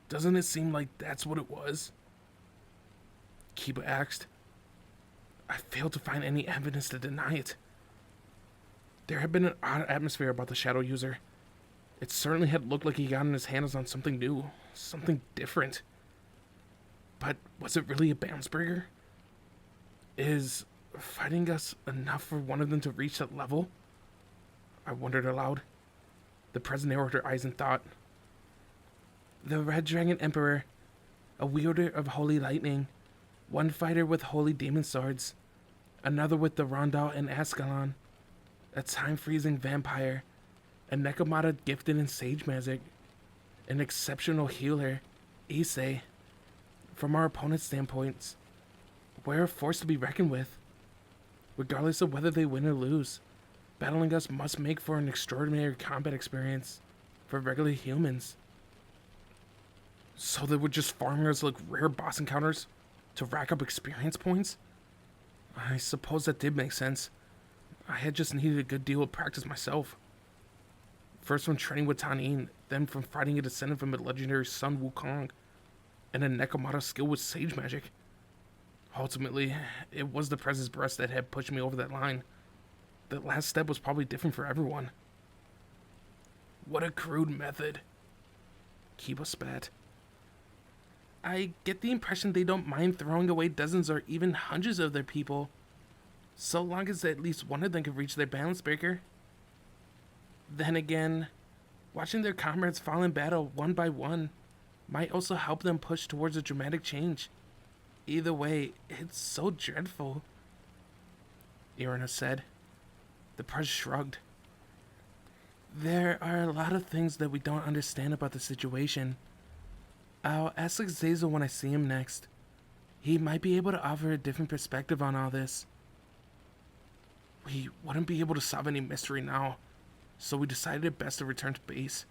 Doesn't it seem like that's what it was? Kiba asked. I failed to find any evidence to deny it. There had been an odd atmosphere about the shadow user. It certainly had looked like he gotten his hands on something new, something different. But was it really a balance breaker? Is fighting us enough for one of them to reach that level? I wondered aloud. The present narrowed her eyes in thought. The Red Dragon Emperor, a wielder of holy lightning, one fighter with holy demon swords, another with the Rondal and Ascalon, a time-freezing vampire, a Nekomata gifted in sage magic, an exceptional healer, Issei. From our opponent's standpoints, we're a force to be reckoned with. Regardless of whether they win or lose, battling us must make for an extraordinary combat experience for regular humans. So they would just farm us like rare boss encounters to rack up experience points? I suppose that did make sense. I had just needed a good deal of practice myself. First from training with Tanin, then from fighting a descendant from the legendary Sun Wukong, and a Nekomata skill with sage magic. Ultimately, it was the presence breast that had pushed me over that line. That last step was probably different for everyone. What a crude method. Kiba spat. I get the impression they don't mind throwing away dozens or even hundreds of their people, so long as at least one of them can reach their balance breaker. Then again, watching their comrades fall in battle one by one might also help them push towards a dramatic change. Either way, it's so dreadful, Irina said. The prince shrugged. There are a lot of things that we don't understand about the situation. I'll ask Zazel when I see him next. He might be able to offer a different perspective on all this. We wouldn't be able to solve any mystery now, so we decided it best to return to base.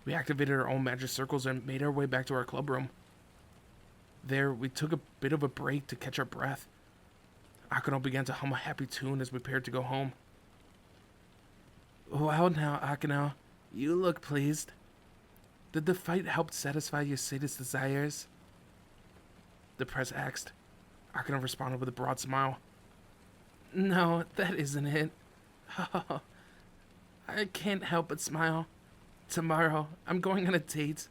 We activated our own magic circles and made our way back to our club room. There, we took a bit of a break to catch our breath. Akeno began to hum a happy tune as we prepared to go home. Well now, Akeno, you look pleased. Did the fight help satisfy your sadist desires? The press asked. Akeno responded with a broad smile. No, that isn't it. Oh, I can't help but smile. Tomorrow, I'm going on a date.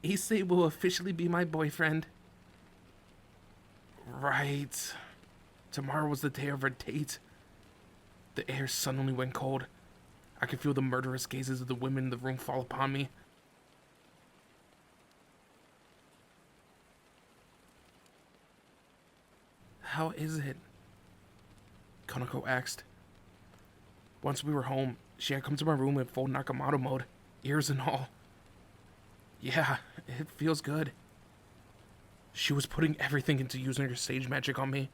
Issei will officially be my boyfriend. Right. Tomorrow was the day of our date. The air suddenly went cold. I could feel the murderous gazes of the women in the room fall upon me. How is it? Koneko asked. Once we were home, she had come to my room in full Nakamoto mode, ears and all. Yeah, it feels good. She was putting everything into using her sage magic on me.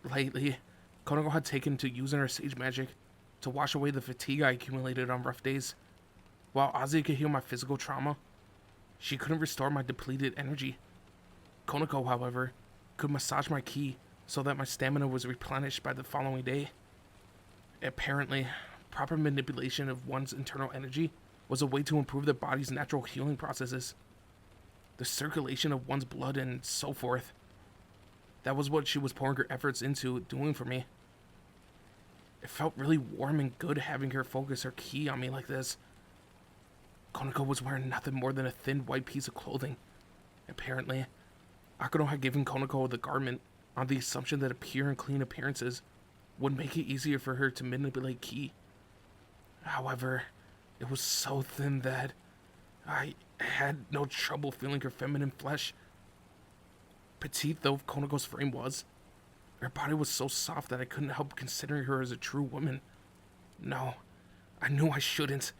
Lately, Koneko had taken to using her sage magic to wash away the fatigue I accumulated on rough days. While Ozzy could heal my physical trauma, she couldn't restore my depleted energy. Koneko, however, could massage my ki so that my stamina was replenished by the following day. Apparently, proper manipulation of one's internal energy was a way to improve the body's natural healing processes, the circulation of one's blood, and so forth. That was what she was pouring her efforts into doing for me. It felt really warm and good having her focus her ki on me like this. Koneko was wearing nothing more than a thin white piece of clothing. Apparently, Akeno had given Koneko the garment on the assumption that pure and clean appearances would make it easier for her to manipulate ki. However, it was so thin that I had no trouble feeling her feminine flesh. Petite though Koneko's frame was, her body was so soft that I couldn't help considering her as a true woman. No, I knew I shouldn't.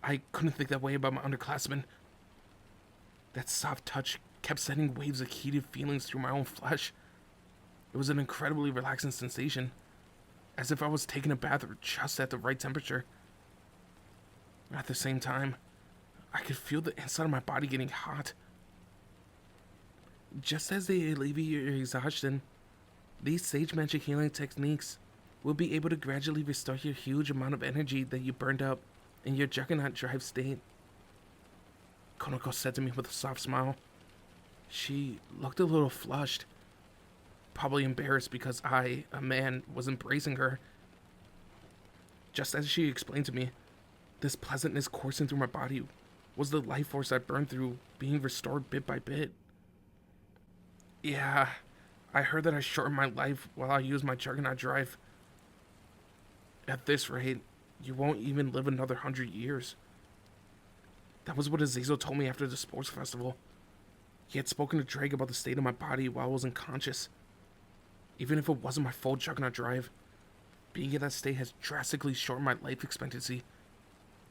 I couldn't think that way about my underclassmen. That soft touch kept sending waves of heated feelings through my own flesh. It was an incredibly relaxing sensation, as if I was taking a bath just at the right temperature. At the same time, I could feel the inside of my body getting hot. Just as they alleviate your exhaustion, these sage magic healing techniques will be able to gradually restore your huge amount of energy that you burned up in your juggernaut drive state. Koneko said to me with a soft smile. She looked a little flushed, probably embarrassed because I, a man, was embracing her Just as she explained to me, this pleasantness coursing through my body was the life force I burned through, being restored bit by bit. Yeah, I heard that I shortened my life while I used my juggernaut drive. At this rate, you won't even live another 100 years. That was what Azazel told me after the sports festival. He had spoken to Drake about the state of my body while I was unconscious. Even if it wasn't my full juggernaut drive, being in that state has drastically shortened my life expectancy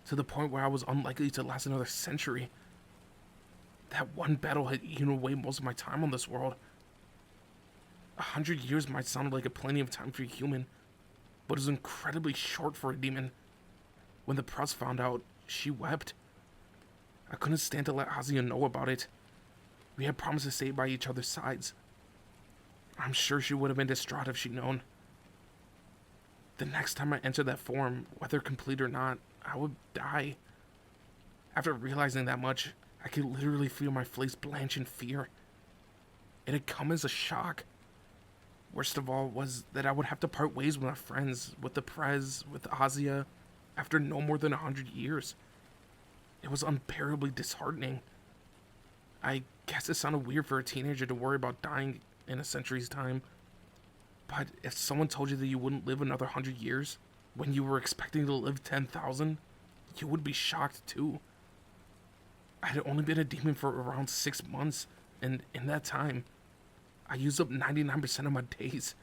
to the point where I was unlikely to last another century. That one battle had eaten away most of my time on this world. 100 years might sound like a plenty of time for a human, but it was incredibly short for a demon. When the press found out, she wept. I couldn't stand to let Azia know about it. We had promised to stay by each other's sides. I'm sure she would have been distraught if she'd known. The next time I entered that form, whether complete or not, I would die. After realizing that much, I could literally feel my face blanch in fear. It had come as a shock. Worst of all was that I would have to part ways with my friends, with the Prez, with Azia, after no more than 100 years. It was unbearably disheartening. I guess it sounded weird for a teenager to worry about dying in a century's time. But if someone told you that you wouldn't live another 100 years, when you were expecting to live 10,000, you would be shocked too. I had only been a demon for around 6 months, and in that time, I used up 99% of my days.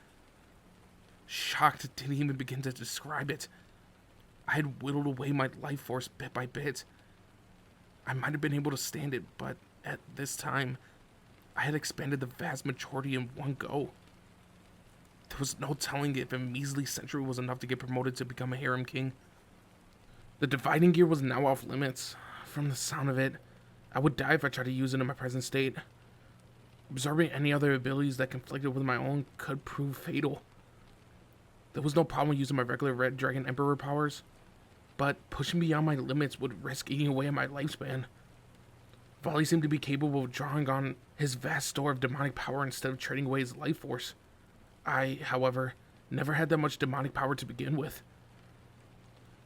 Shocked didn't even begin to describe it. I had whittled away my life force bit by bit. I might have been able to stand it, but at this time, I had expended the vast majority in one go. There was no telling if a measly century was enough to get promoted to become a harem king. The dividing gear was now off limits. From the sound of it, I would die if I tried to use it in my present state. Absorbing any other abilities that conflicted with my own could prove fatal. There was no problem using my regular Red Dragon Emperor powers, but pushing beyond my limits would risk eating away at my lifespan. Vali seemed to be capable of drawing on his vast store of demonic power instead of trading away his life force. I, however, never had that much demonic power to begin with.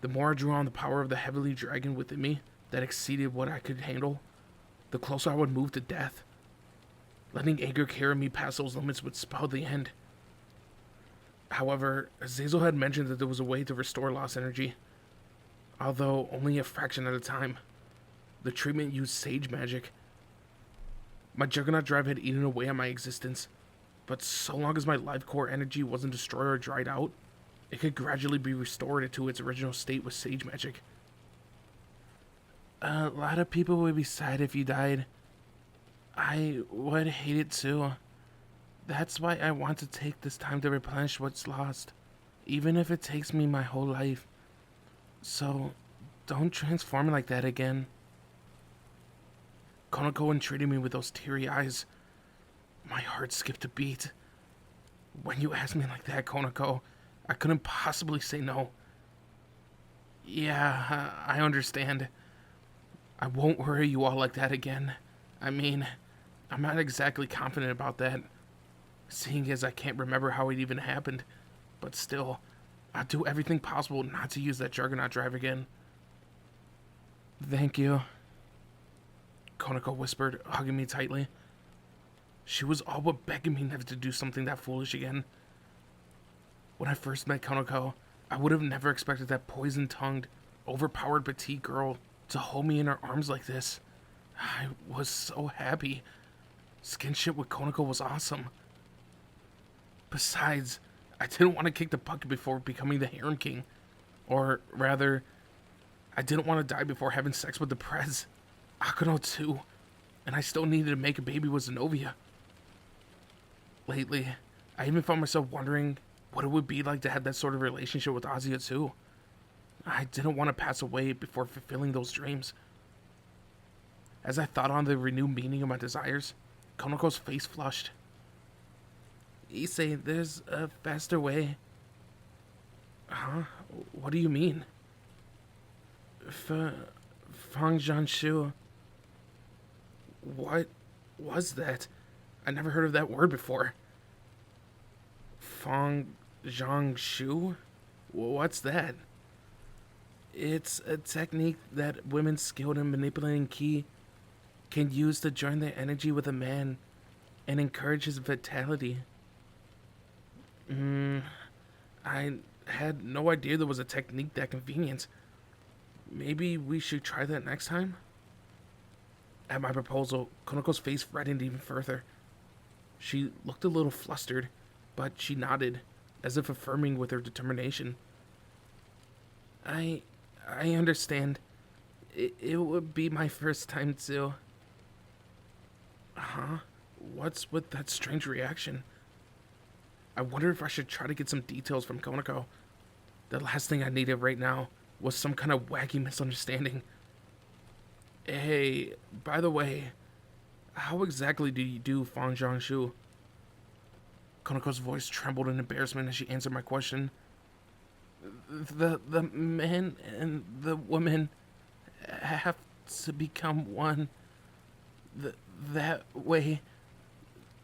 The more I drew on the power of the heavenly dragon within me that exceeded what I could handle, the closer I would move to death. Letting anger carry me past those limits would spell the end. However, Azazel had mentioned that there was a way to restore lost energy, although only a fraction at a time. The treatment used sage magic. My juggernaut drive had eaten away at my existence, but so long as my life core energy wasn't destroyed or dried out, it could gradually be restored to its original state with sage magic. A lot of people would be sad if you died. I would hate it too. That's why I want to take this time to replenish what's lost, even if it takes me my whole life. So, don't transform like that again. Koneko entreated me with those teary eyes. My heart skipped a beat. When you asked me like that, Koneko, I couldn't possibly say no. Yeah, I understand. I won't worry you all like that again. I mean, I'm not exactly confident about that, seeing as I can't remember how it even happened. But still, I'll do everything possible not to use that juggernaut drive again. Thank you, Koneko whispered, hugging me tightly. She was all but begging me never to do something that foolish again. When I first met Koneko, I would have never expected that poison-tongued, overpowered petite girl to hold me in her arms like this. I was so happy. Skinship with Koneko was awesome. Besides, I didn't want to kick the bucket before becoming the harem king. Or rather, I didn't want to die before having sex with the Prez. Akeno too. And I still needed to make a baby with Zenobia. Lately, I even found myself wondering what it would be like to have that sort of relationship with Azia too. I didn't want to pass away before fulfilling those dreams. As I thought on the renewed meaning of my desires, Koneko's face flushed. Issei, there's a faster way. Huh? What do you mean? Fangjianshu. What was that? I never heard of that word before. Fangjianshu? What's that? It's a technique that women skilled in manipulating ki can use to join their energy with a man and encourage his vitality. I had no idea there was a technique that convenient. Maybe we should try that next time? At my proposal, Konoko's face reddened even further. She looked a little flustered, but she nodded, as if affirming with her determination. I understand. It would be my first time too. Huh? What's with that strange reaction? I wonder if I should try to get some details from Koneko. The last thing I needed right now was some kind of wacky misunderstanding. Hey, by the way, how exactly do you do Fang Shu? Konoko's voice trembled in embarrassment as she answered my question. The man and the woman have to become one. That way,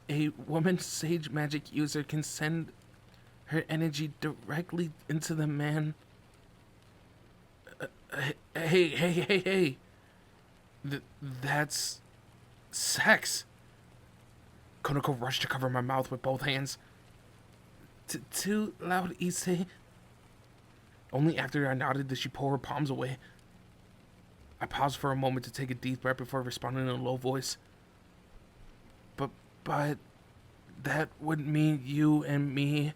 a woman sage magic user can send her energy directly into the man. Hey. That's sex. Koneko rushed to cover my mouth with both hands. Too loud, Issei. Only after I nodded did she pull her palms away. I paused for a moment to take a deep breath before responding in a low voice. But that would mean you and me,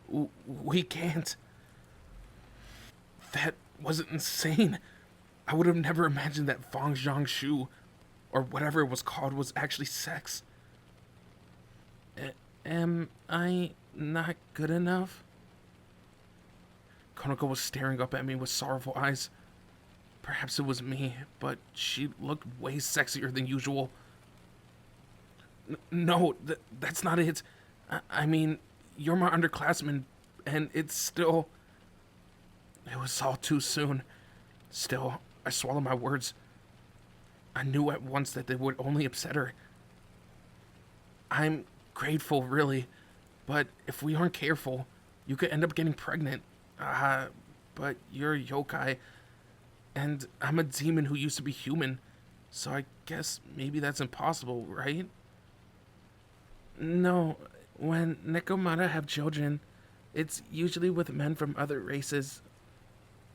we can't. That wasn't insane. I would have never imagined that Fang Shu, or whatever it was called, was actually sex. Am I not good enough? Koneko was staring up at me with sorrowful eyes. Perhaps it was me, but she looked way sexier than usual. No, that's not it. I mean, you're my underclassman, and it's still... It was all too soon. Still, I swallowed my words. I knew at once that they would only upset her. I'm grateful, really, but if we aren't careful, you could end up getting pregnant. But you're a yokai, and I'm a demon who used to be human, so I guess maybe that's impossible, right? No, when Nekomata have children, it's usually with men from other races.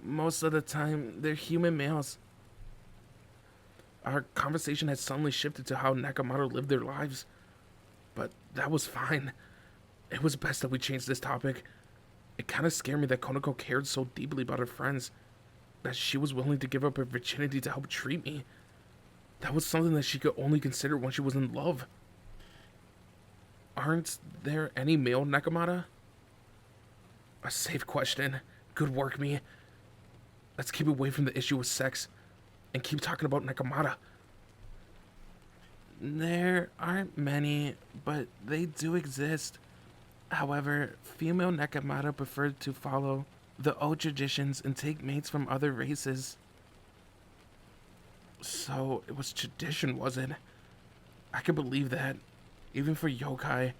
Most of the time, they're human males. Our conversation had suddenly shifted to how Nekomata lived their lives, but that was fine. It was best that we changed this topic. It kind of scared me that Koneko cared so deeply about her friends, that she was willing to give up her virginity to help treat me. That was something that she could only consider when she was in love. Aren't there any male Nekomata? A safe question. Good work, me. Let's keep away from the issue with sex and keep talking about Nekomata. There aren't many, but they do exist. However, female Nekomata prefer to follow the old traditions and take mates from other races. So, it was tradition, was it? I could believe that. Even for yokai,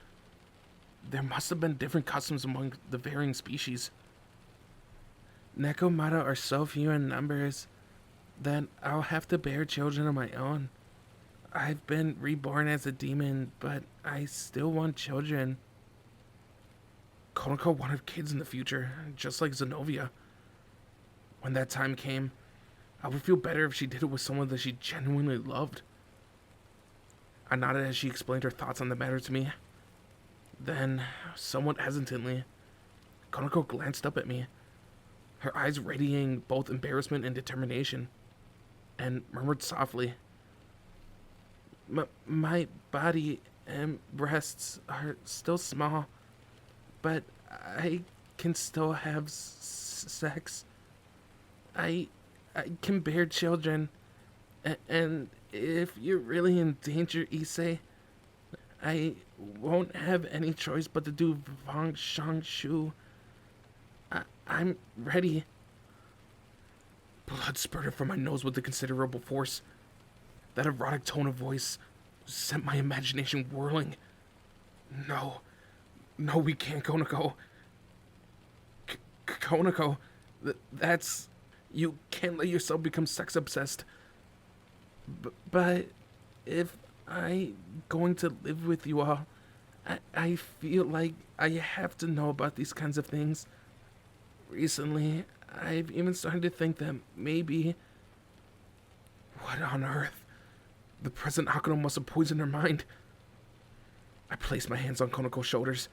there must have been different customs among the varying species. Nekomata are so few in numbers that I'll have to bear children of my own. I've been reborn as a demon, but I still want children. Koneko wanted kids in the future, just like Zenobia. When that time came, I would feel better if she did it with someone that she genuinely loved. I nodded as she explained her thoughts on the matter to me. Then, somewhat hesitantly, Koneko glanced up at me, her eyes radiating both embarrassment and determination, and murmured softly, My body and breasts are still small, but I can still have sex. I can bear children, and if you're really in danger, Issei, I won't have any choice but to do Fang Shu. I'm ready. Blood spurted from my nose with a considerable force. That erotic tone of voice sent my imagination whirling. No, we can't, Koneko. Koneko, that's... You can't let yourself become sex obsessed. But if I going to live with you all, I feel like I have to know about these kinds of things. Recently, I've even started to think that maybe... What on earth? The present Akeno must have poisoned her mind. I placed my hands on Koneko's shoulders.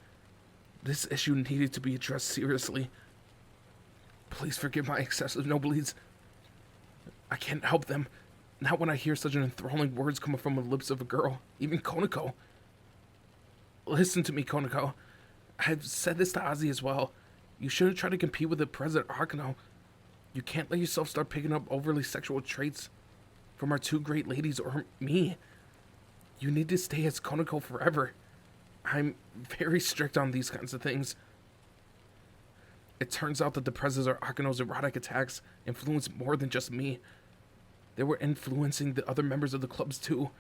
This issue needed to be addressed seriously. Please forgive my excessive nosebleeds. I can't help them. Not when I hear such an enthralling words coming from the lips of a girl, even Koneko. Listen to me, Koneko. I've said this to Ozzy as well. You shouldn't try to compete with the present Akeno. You can't let yourself start picking up overly sexual traits from our two great ladies or me. You need to stay as Koneko forever. I'm very strict on these kinds of things. It turns out that the presence of Akeno's erotic attacks influenced more than just me. They were influencing the other members of the clubs too.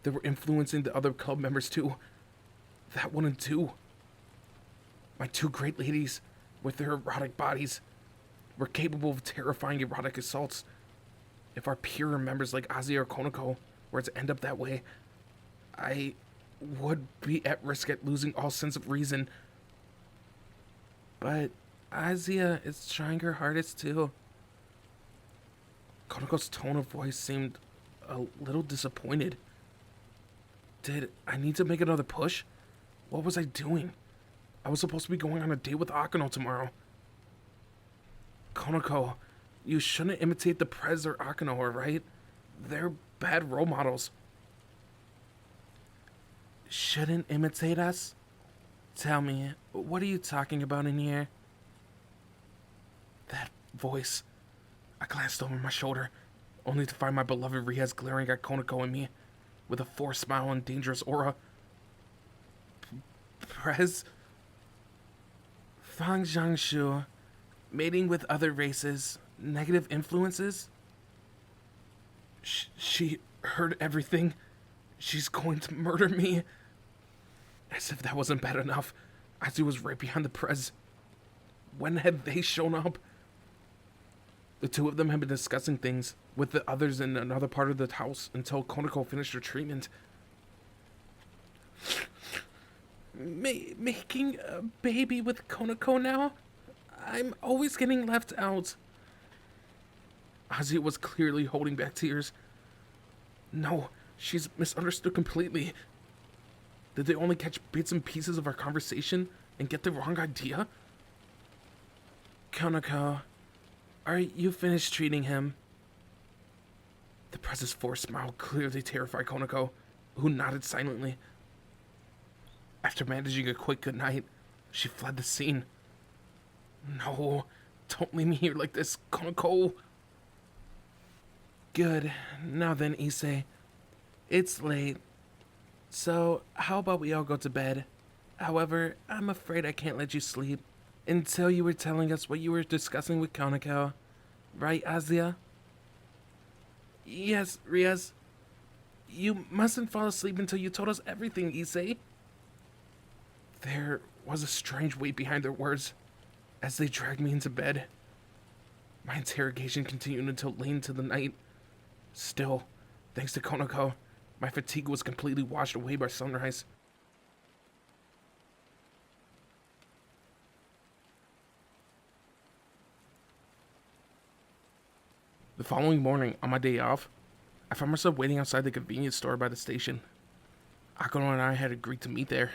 They were influencing the other club members too. That wouldn't do. My two great ladies, with their erotic bodies, were capable of terrifying erotic assaults. If our purer members like Ozzy or Koneko were to end up that way, I would be at risk at losing all sense of reason. But Azia is trying her hardest too. Koneko's tone of voice seemed a little disappointed. Did I need to make another push? What was I doing? I was supposed to be going on a date with Akeno tomorrow. Koneko, you shouldn't imitate the Prez or Akeno, alright? They're bad role models. Shouldn't imitate us? Tell me, what are you talking about in here? That voice. I glanced over my shoulder, only to find my beloved Rias glaring at Koneko and me, with a forced smile and dangerous aura. Prez? Fang Jiangshu, mating with other races, negative influences? She heard everything. She's going to murder me. As if that wasn't bad enough, Azu was right behind the Prez. When had they shown up? The two of them had been discussing things with the others in another part of the house until Koneko finished her treatment. Making a baby with Koneko now? I'm always getting left out. Ozzy was clearly holding back tears. No, she's misunderstood completely. Did they only catch bits and pieces of our conversation and get the wrong idea? Koneko, are you finished treating him? The Prez's forced smile clearly terrified Koneko, who nodded silently. After managing a quick goodnight, she fled the scene. No, don't leave me here like this, Koneko. Good. Now then, Issei. It's late. So, how about we all go to bed? However, I'm afraid I can't let you sleep until you were telling us what you were discussing with Koneko. Right, Azia? Yes, Rias. You mustn't fall asleep until you told us everything, Issei. There was a strange weight behind their words as they dragged me into bed. My interrogation continued until late into the night. Still, thanks to Koneko, my fatigue was completely washed away by sunrise. The following morning, on my day off, I found myself waiting outside the convenience store by the station. Akeno and I had agreed to meet there.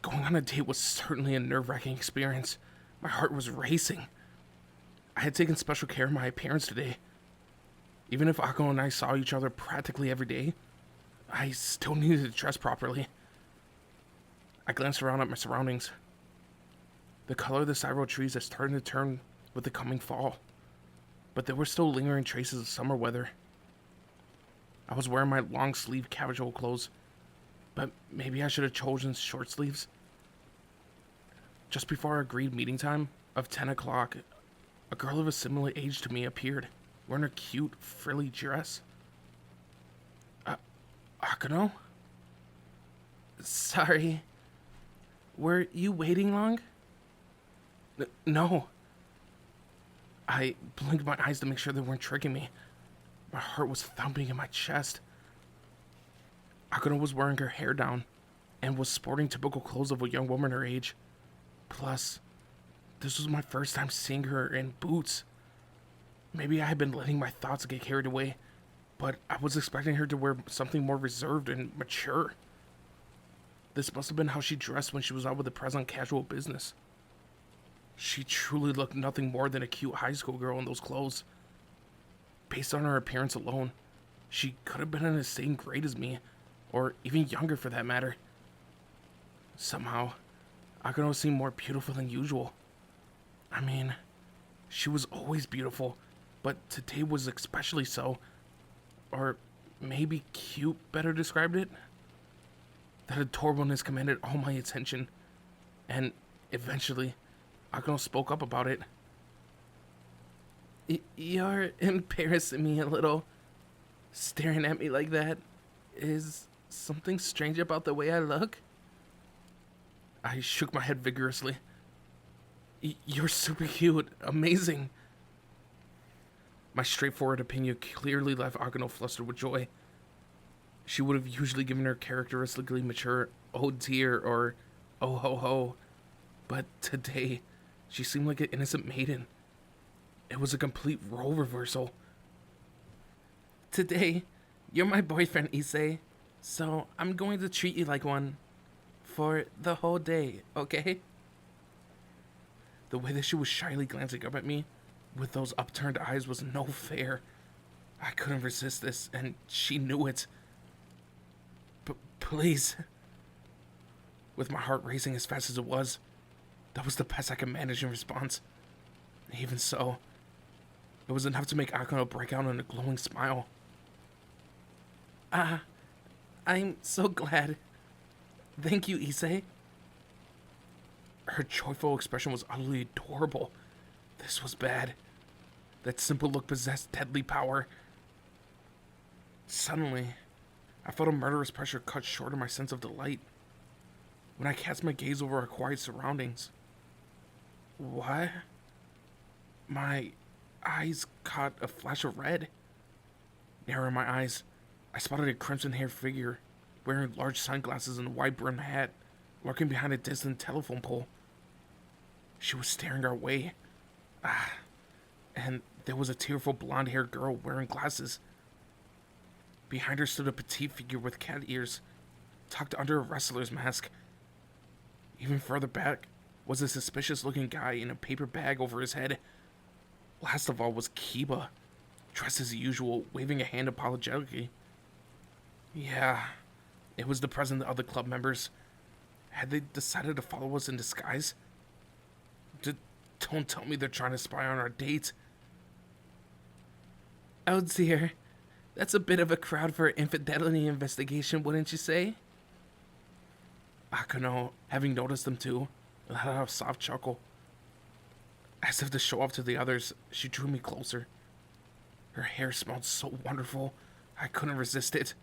Going on a date was certainly a nerve-wracking experience. My heart was racing. I had taken special care of my appearance today. Even if Akeno and I saw each other practically every day, I still needed to dress properly. I glanced around at my surroundings. The color of the cyro trees are starting to turn with the coming fall, but there were still lingering traces of summer weather. I was wearing my long-sleeve casual clothes, but maybe I should have chosen short sleeves. Just before our agreed meeting time of 10 o'clock, a girl of a similar age to me appeared, wearing a cute, frilly dress. Akeno? Sorry. Were you waiting long? No. I blinked my eyes to make sure they weren't tricking me. My heart was thumping in my chest. Akeno was wearing her hair down and was sporting typical clothes of a young woman her age. Plus, this was my first time seeing her in boots. Maybe I had been letting my thoughts get carried away, but I was expecting her to wear something more reserved and mature. This must have been how she dressed when she was out with the press on casual business. She truly looked nothing more than a cute high school girl in those clothes. Based on her appearance alone, she could have been in the same grade as me, or even younger for that matter. Somehow, Akeno seemed more beautiful than usual. I mean, she was always beautiful, but today was especially so. Or maybe cute better described it. That adorableness commanded all my attention, and eventually, Akeno spoke up about it. You're embarrassing me a little. Staring at me like that. Is something strange about the way I look? I shook my head vigorously. You're super cute. Amazing. My straightforward opinion clearly left Akeno flustered with joy. She would have usually given her characteristically mature "oh dear" or "oh ho ho," but today, she seemed like an innocent maiden. It was a complete role reversal. Today, you're my boyfriend, Issei, so I'm going to treat you like one. For the whole day, okay? The way that she was shyly glancing up at me, with those upturned eyes, was no fair. I couldn't resist this, and she knew it. Please. With my heart racing as fast as it was, that was the best I could manage in response. Even so, it was enough to make Akeno break out in a glowing smile. I'm so glad. Thank you, Issei. Her joyful expression was utterly adorable. This was bad. That simple look possessed deadly power. Suddenly, I felt a murderous pressure cut short of my sense of delight. When I cast my gaze over our quiet surroundings. What? My eyes caught a flash of red. Narrowing my eyes, I spotted a crimson-haired figure wearing large sunglasses and a wide-brimmed hat, lurking behind a distant telephone pole. She was staring our way. And there was a tearful blonde-haired girl wearing glasses. Behind her stood a petite figure with cat ears, tucked under a wrestler's mask. Even further back was a suspicious-looking guy in a paper bag over his head. Last of all was Kiba, dressed as usual, waving a hand apologetically. Yeah, it was the president of the club members. Had they decided to follow us in disguise? Don't tell me they're trying to spy on our date. Oh dear, that's a bit of a crowd for an infidelity investigation, wouldn't you say? Akeno, having noticed them too, let out a soft chuckle. As if to show off to the others, she drew me closer. Her hair smelled so wonderful, I couldn't resist it.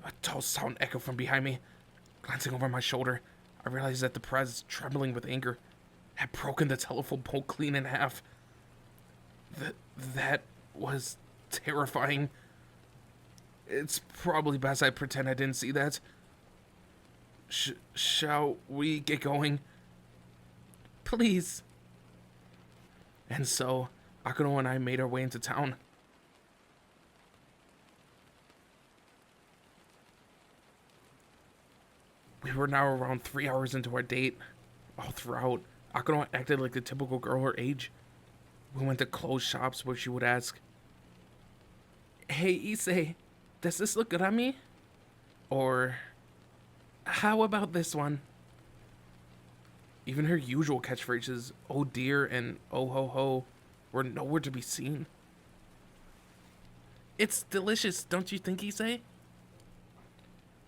A dull sound echoed from behind me. Glancing over my shoulder, I realized that the prez, trembling with anger, had broken the telephone pole clean in half. That was terrifying. It's probably best I pretend I didn't see that. Shall we get going? Please. And so, Akeno and I made our way into town. We were now around 3 hours into our date. All throughout, Akeno acted like the typical girl her age. We went to clothes shops where she would ask, "Hey Issei, does this look good on me?" Or, "How about this one?" Even her usual catchphrases, "oh dear" and "oh ho ho," were nowhere to be seen. "It's delicious, don't you think, Issei?"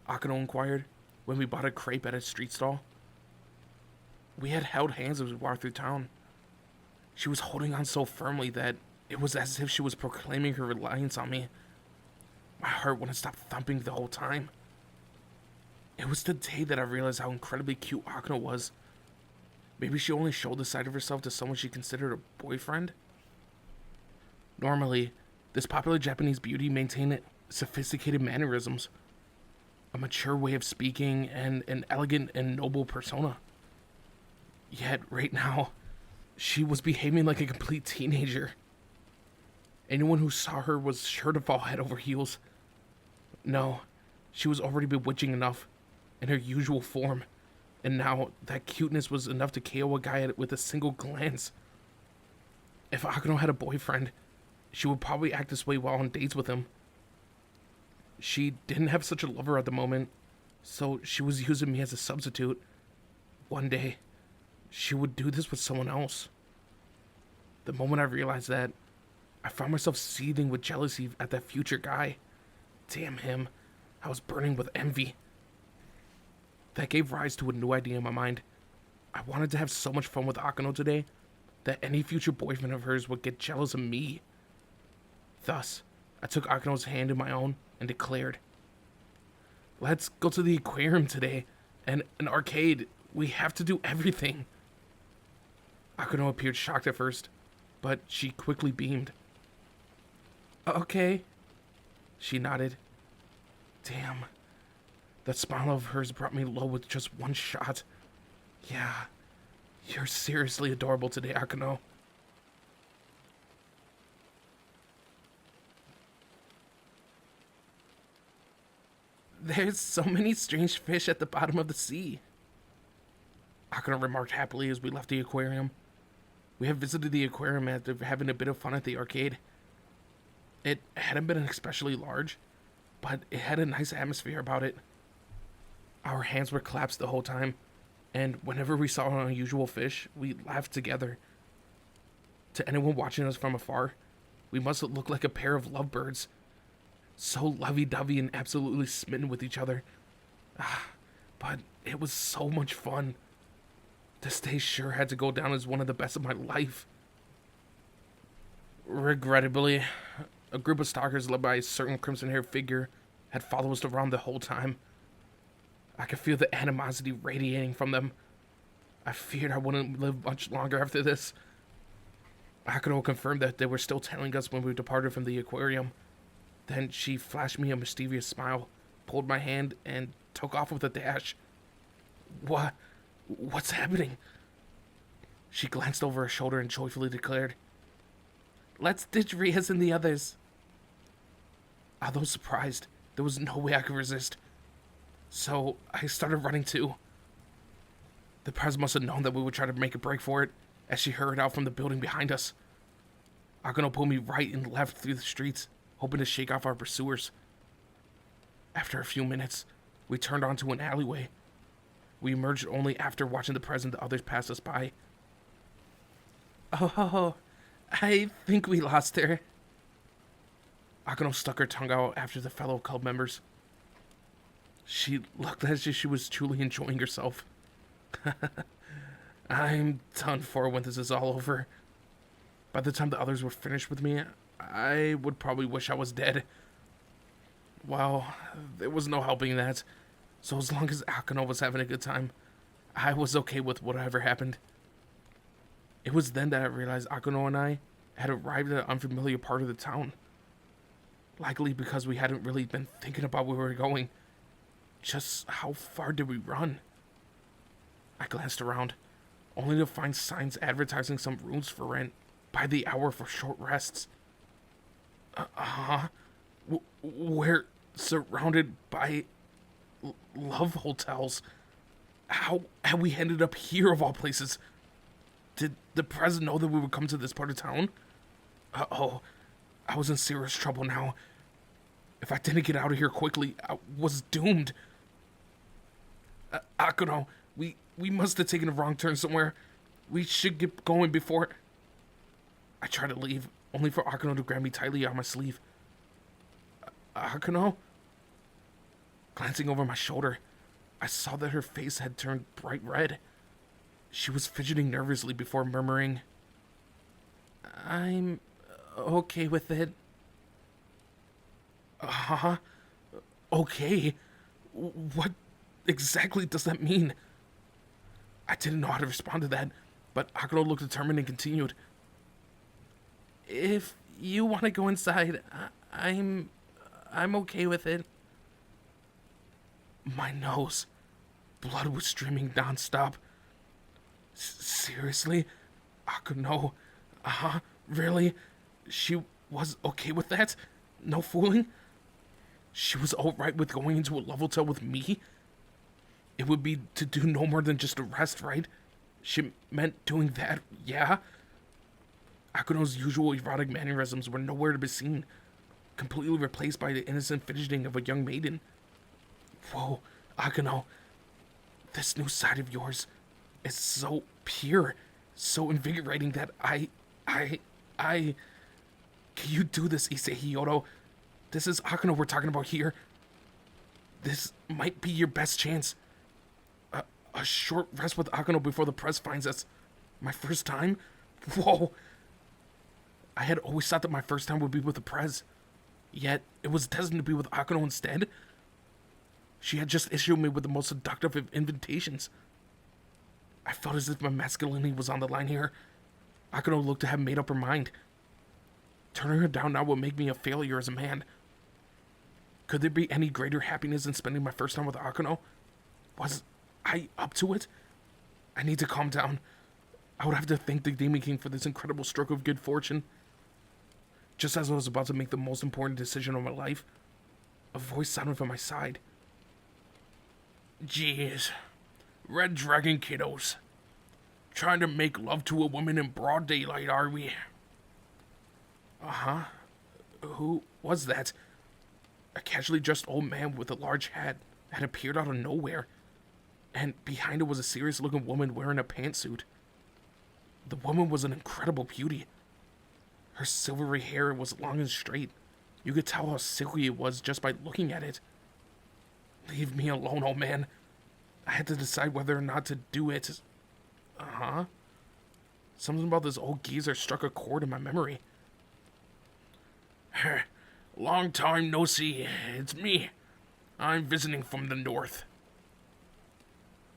Akeno inquired when we bought a crepe at a street stall. We had held hands as we walked through town. She was holding on so firmly that it was as if she was proclaiming her reliance on me. My heart wouldn't stop thumping the whole time. It was the day that I realized how incredibly cute Akeno was. Maybe she only showed the side of herself to someone she considered a boyfriend? Normally, this popular Japanese beauty maintained sophisticated mannerisms, a mature way of speaking, and an elegant and noble persona. Yet, right now, she was behaving like a complete teenager. Anyone who saw her was sure to fall head over heels. No, she was already bewitching enough in her usual form, and now that cuteness was enough to KO a guy with a single glance. If Akeno had a boyfriend, she would probably act this way while on dates with him. She didn't have such a lover at the moment, so she was using me as a substitute. One day, she would do this with someone else. The moment I realized that, I found myself seething with jealousy at that future guy. Damn him. I was burning with envy. That gave rise to a new idea in my mind. I wanted to have so much fun with Akeno today that any future boyfriend of hers would get jealous of me. Thus, I took Akeno's hand in my own and declared, "Let's go to the aquarium today, and an arcade. We have to do everything." Akeno appeared shocked at first, but she quickly beamed. "Okay." She nodded. Damn. That smile of hers brought me low with just one shot. Yeah, you're seriously adorable today, Akeno. There's so many strange fish at the bottom of the sea, Akeno remarked happily as we left the aquarium. We had visited the aquarium after having a bit of fun at the arcade. It hadn't been especially large, but it had a nice atmosphere about it. Our hands were clasped the whole time, and whenever we saw an unusual fish, we laughed together. To anyone watching us from afar, we must look like a pair of lovebirds, so lovey-dovey and absolutely smitten with each other. But it was so much fun. This day sure had to go down as one of the best of my life. Regrettably, a group of stalkers led by a certain crimson-haired figure had followed us around the whole time. I could feel the animosity radiating from them. I feared I wouldn't live much longer after this. Akeno confirmed that they were still tailing us when we departed from the aquarium. Then she flashed me a mysterious smile, pulled my hand, and took off with a dash. What's happening? She glanced over her shoulder and joyfully declared, "Let's ditch Rias and the others." Although surprised, there was no way I could resist. So I started running too. The Prez must have known that we would try to make a break for it, as she hurried out from the building behind us. Akeno pulled me right and left through the streets, hoping to shake off our pursuers. After a few minutes, we turned onto an alleyway. We emerged only after watching the Prez and the others pass us by. "Oh, I think we lost her." Akeno stuck her tongue out after the fellow club members. She looked as if she was truly enjoying herself. I'm done for when this is all over. By the time the others were finished with me, I would probably wish I was dead. Well, there was no helping that, so as long as Akeno was having a good time, I was okay with whatever happened. It was then that I realized Akeno and I had arrived at an unfamiliar part of the town. Likely because we hadn't really been thinking about where we were going. Just how far did we run? I glanced around, only to find signs advertising some rooms for rent by the hour for short rests. We're surrounded by love hotels. How had we ended up here of all places? Did the Prez know that we would come to this part of town? Uh-oh, I was in serious trouble now. If I didn't get out of here quickly, I was doomed. Akeno, we must have taken a wrong turn somewhere. We should get going before... I tried to leave, only for Akeno to grab me tightly on my sleeve. Akeno? Glancing over my shoulder, I saw that her face had turned bright red. She was fidgeting nervously before murmuring, "I'm okay with it." Okay? What exactly does that mean? I didn't know how to respond to that, but Akeno looked determined and continued. If you want to go inside, I'm okay with it. My nose. Blood was streaming nonstop. Seriously? Akeno? Really? She was okay with that? No fooling? She was alright with going into a love hotel with me? It would be to do no more than just a rest, right? She meant doing that, yeah? Akeno's usual erotic mannerisms were nowhere to be seen, completely replaced by the innocent fidgeting of a young maiden. Whoa, Akeno, this new side of yours is so pure, so invigorating that can you do this, Issei Hyoto? This is Akeno we're talking about here. This might be your best chance. A short rest with Akeno before the press finds us. My first time? Whoa. I had always thought that my first time would be with the press. Yet, it was destined to be with Akeno instead. She had just issued me with the most seductive of invitations. I felt as if my masculinity was on the line here. Akeno looked to have made up her mind. Turning her down now would make me a failure as a man. Could there be any greater happiness than spending my first time with Akeno? Was I up to it? I need to calm down. I would have to thank the Demon King for this incredible stroke of good fortune. Just as I was about to make the most important decision of my life, a voice sounded from my side. Jeez, Red Dragon kiddos. Trying to make love to a woman in broad daylight, are we? Uh-huh. Who was that? A casually dressed old man with a large hat had appeared out of nowhere, and behind it was a serious-looking woman wearing a pantsuit. The woman was an incredible beauty. Her silvery hair was long and straight. You could tell how silky it was just by looking at it. Leave me alone, old man. I had to decide whether or not to do it. Uh-huh. Something about this old geezer struck a chord in my memory. Long time no see. It's me. I'm visiting from the north.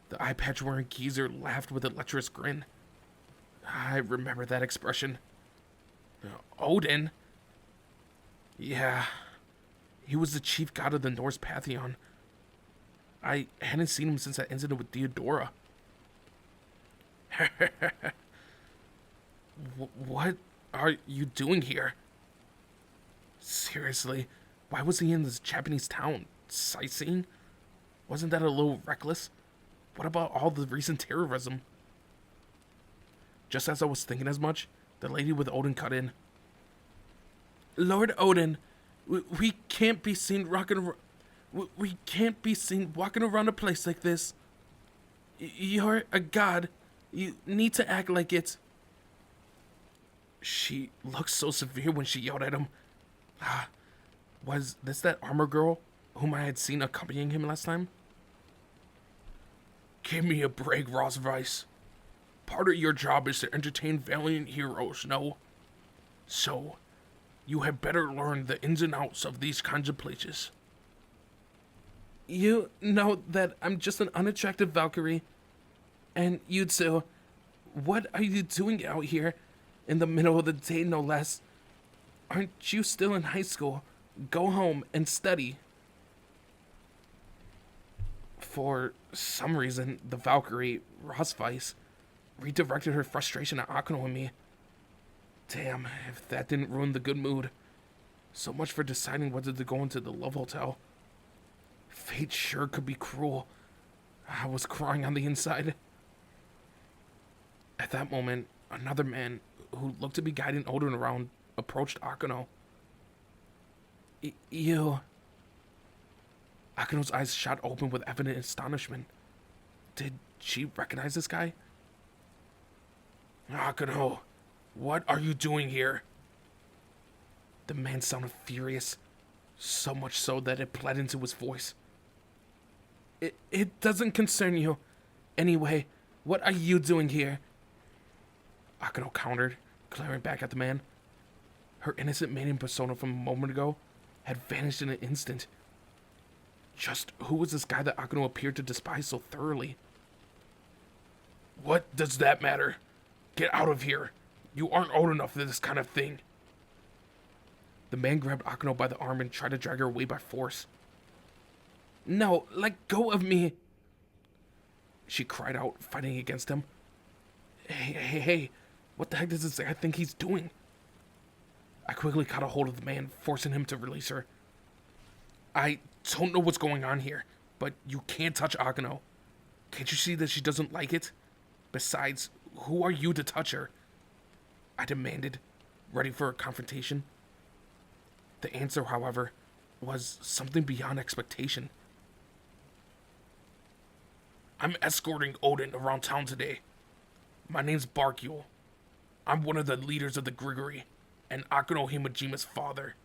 The eye patch wearing geezer laughed with a lecherous grin. I remember that expression. Odin? Yeah. He was the chief god of the Norse pantheon. I hadn't seen him since that incident with Theodora. What are you doing here? Seriously, why was he in this Japanese town? Sightseeing? Wasn't that a little reckless? What about all the recent terrorism? Just as I was thinking as much, the lady with Odin cut in. Lord Odin, we can't be seen we can't be seen walking around a place like this. You're a god. You need to act like it. She looked so severe when she yelled at him. Was this that armor girl whom I had seen accompanying him last time? Give me a break, Rosweiss. Part of your job is to entertain valiant heroes, no? So, you had better learn the ins and outs of these kinds of places. You know that I'm just an unattractive Valkyrie. And you two, what are you doing out here? In the middle of the day, no less. Aren't you still in high school? Go home and study. For some reason, the Valkyrie, Rosweiss, redirected her frustration at Akeno and me. Damn, if that didn't ruin the good mood. So much for deciding whether to go into the love hotel. Fate sure could be cruel. I was crying on the inside. At that moment, another man, who looked to be guiding Odin around, approached Akeno. You... Akeno's eyes shot open with evident astonishment. Did she recognize this guy? Akeno, what are you doing here? The man sounded furious, so much so that it bled into his voice. It doesn't concern you. Anyway, what are you doing here? Akeno countered, glaring back at the man. Her innocent maiden persona from a moment ago had vanished in an instant. Just who was this guy that Akeno appeared to despise so thoroughly? What does that matter? Get out of here. You aren't old enough for this kind of thing. The man grabbed Akeno by the arm and tried to drag her away by force. No, let go of me, she cried out, fighting against him. Hey, what the heck does this guy think he's doing? I quickly caught a hold of the man, forcing him to release her. I don't know what's going on here, but you can't touch Akeno. Can't you see that she doesn't like it? Besides, who are you to touch her? I demanded, ready for a confrontation. The answer, however, was something beyond expectation. I'm escorting Odin around town today. My name's Barkyul. I'm one of the leaders of the Gregory, and Akeno Himajima's father.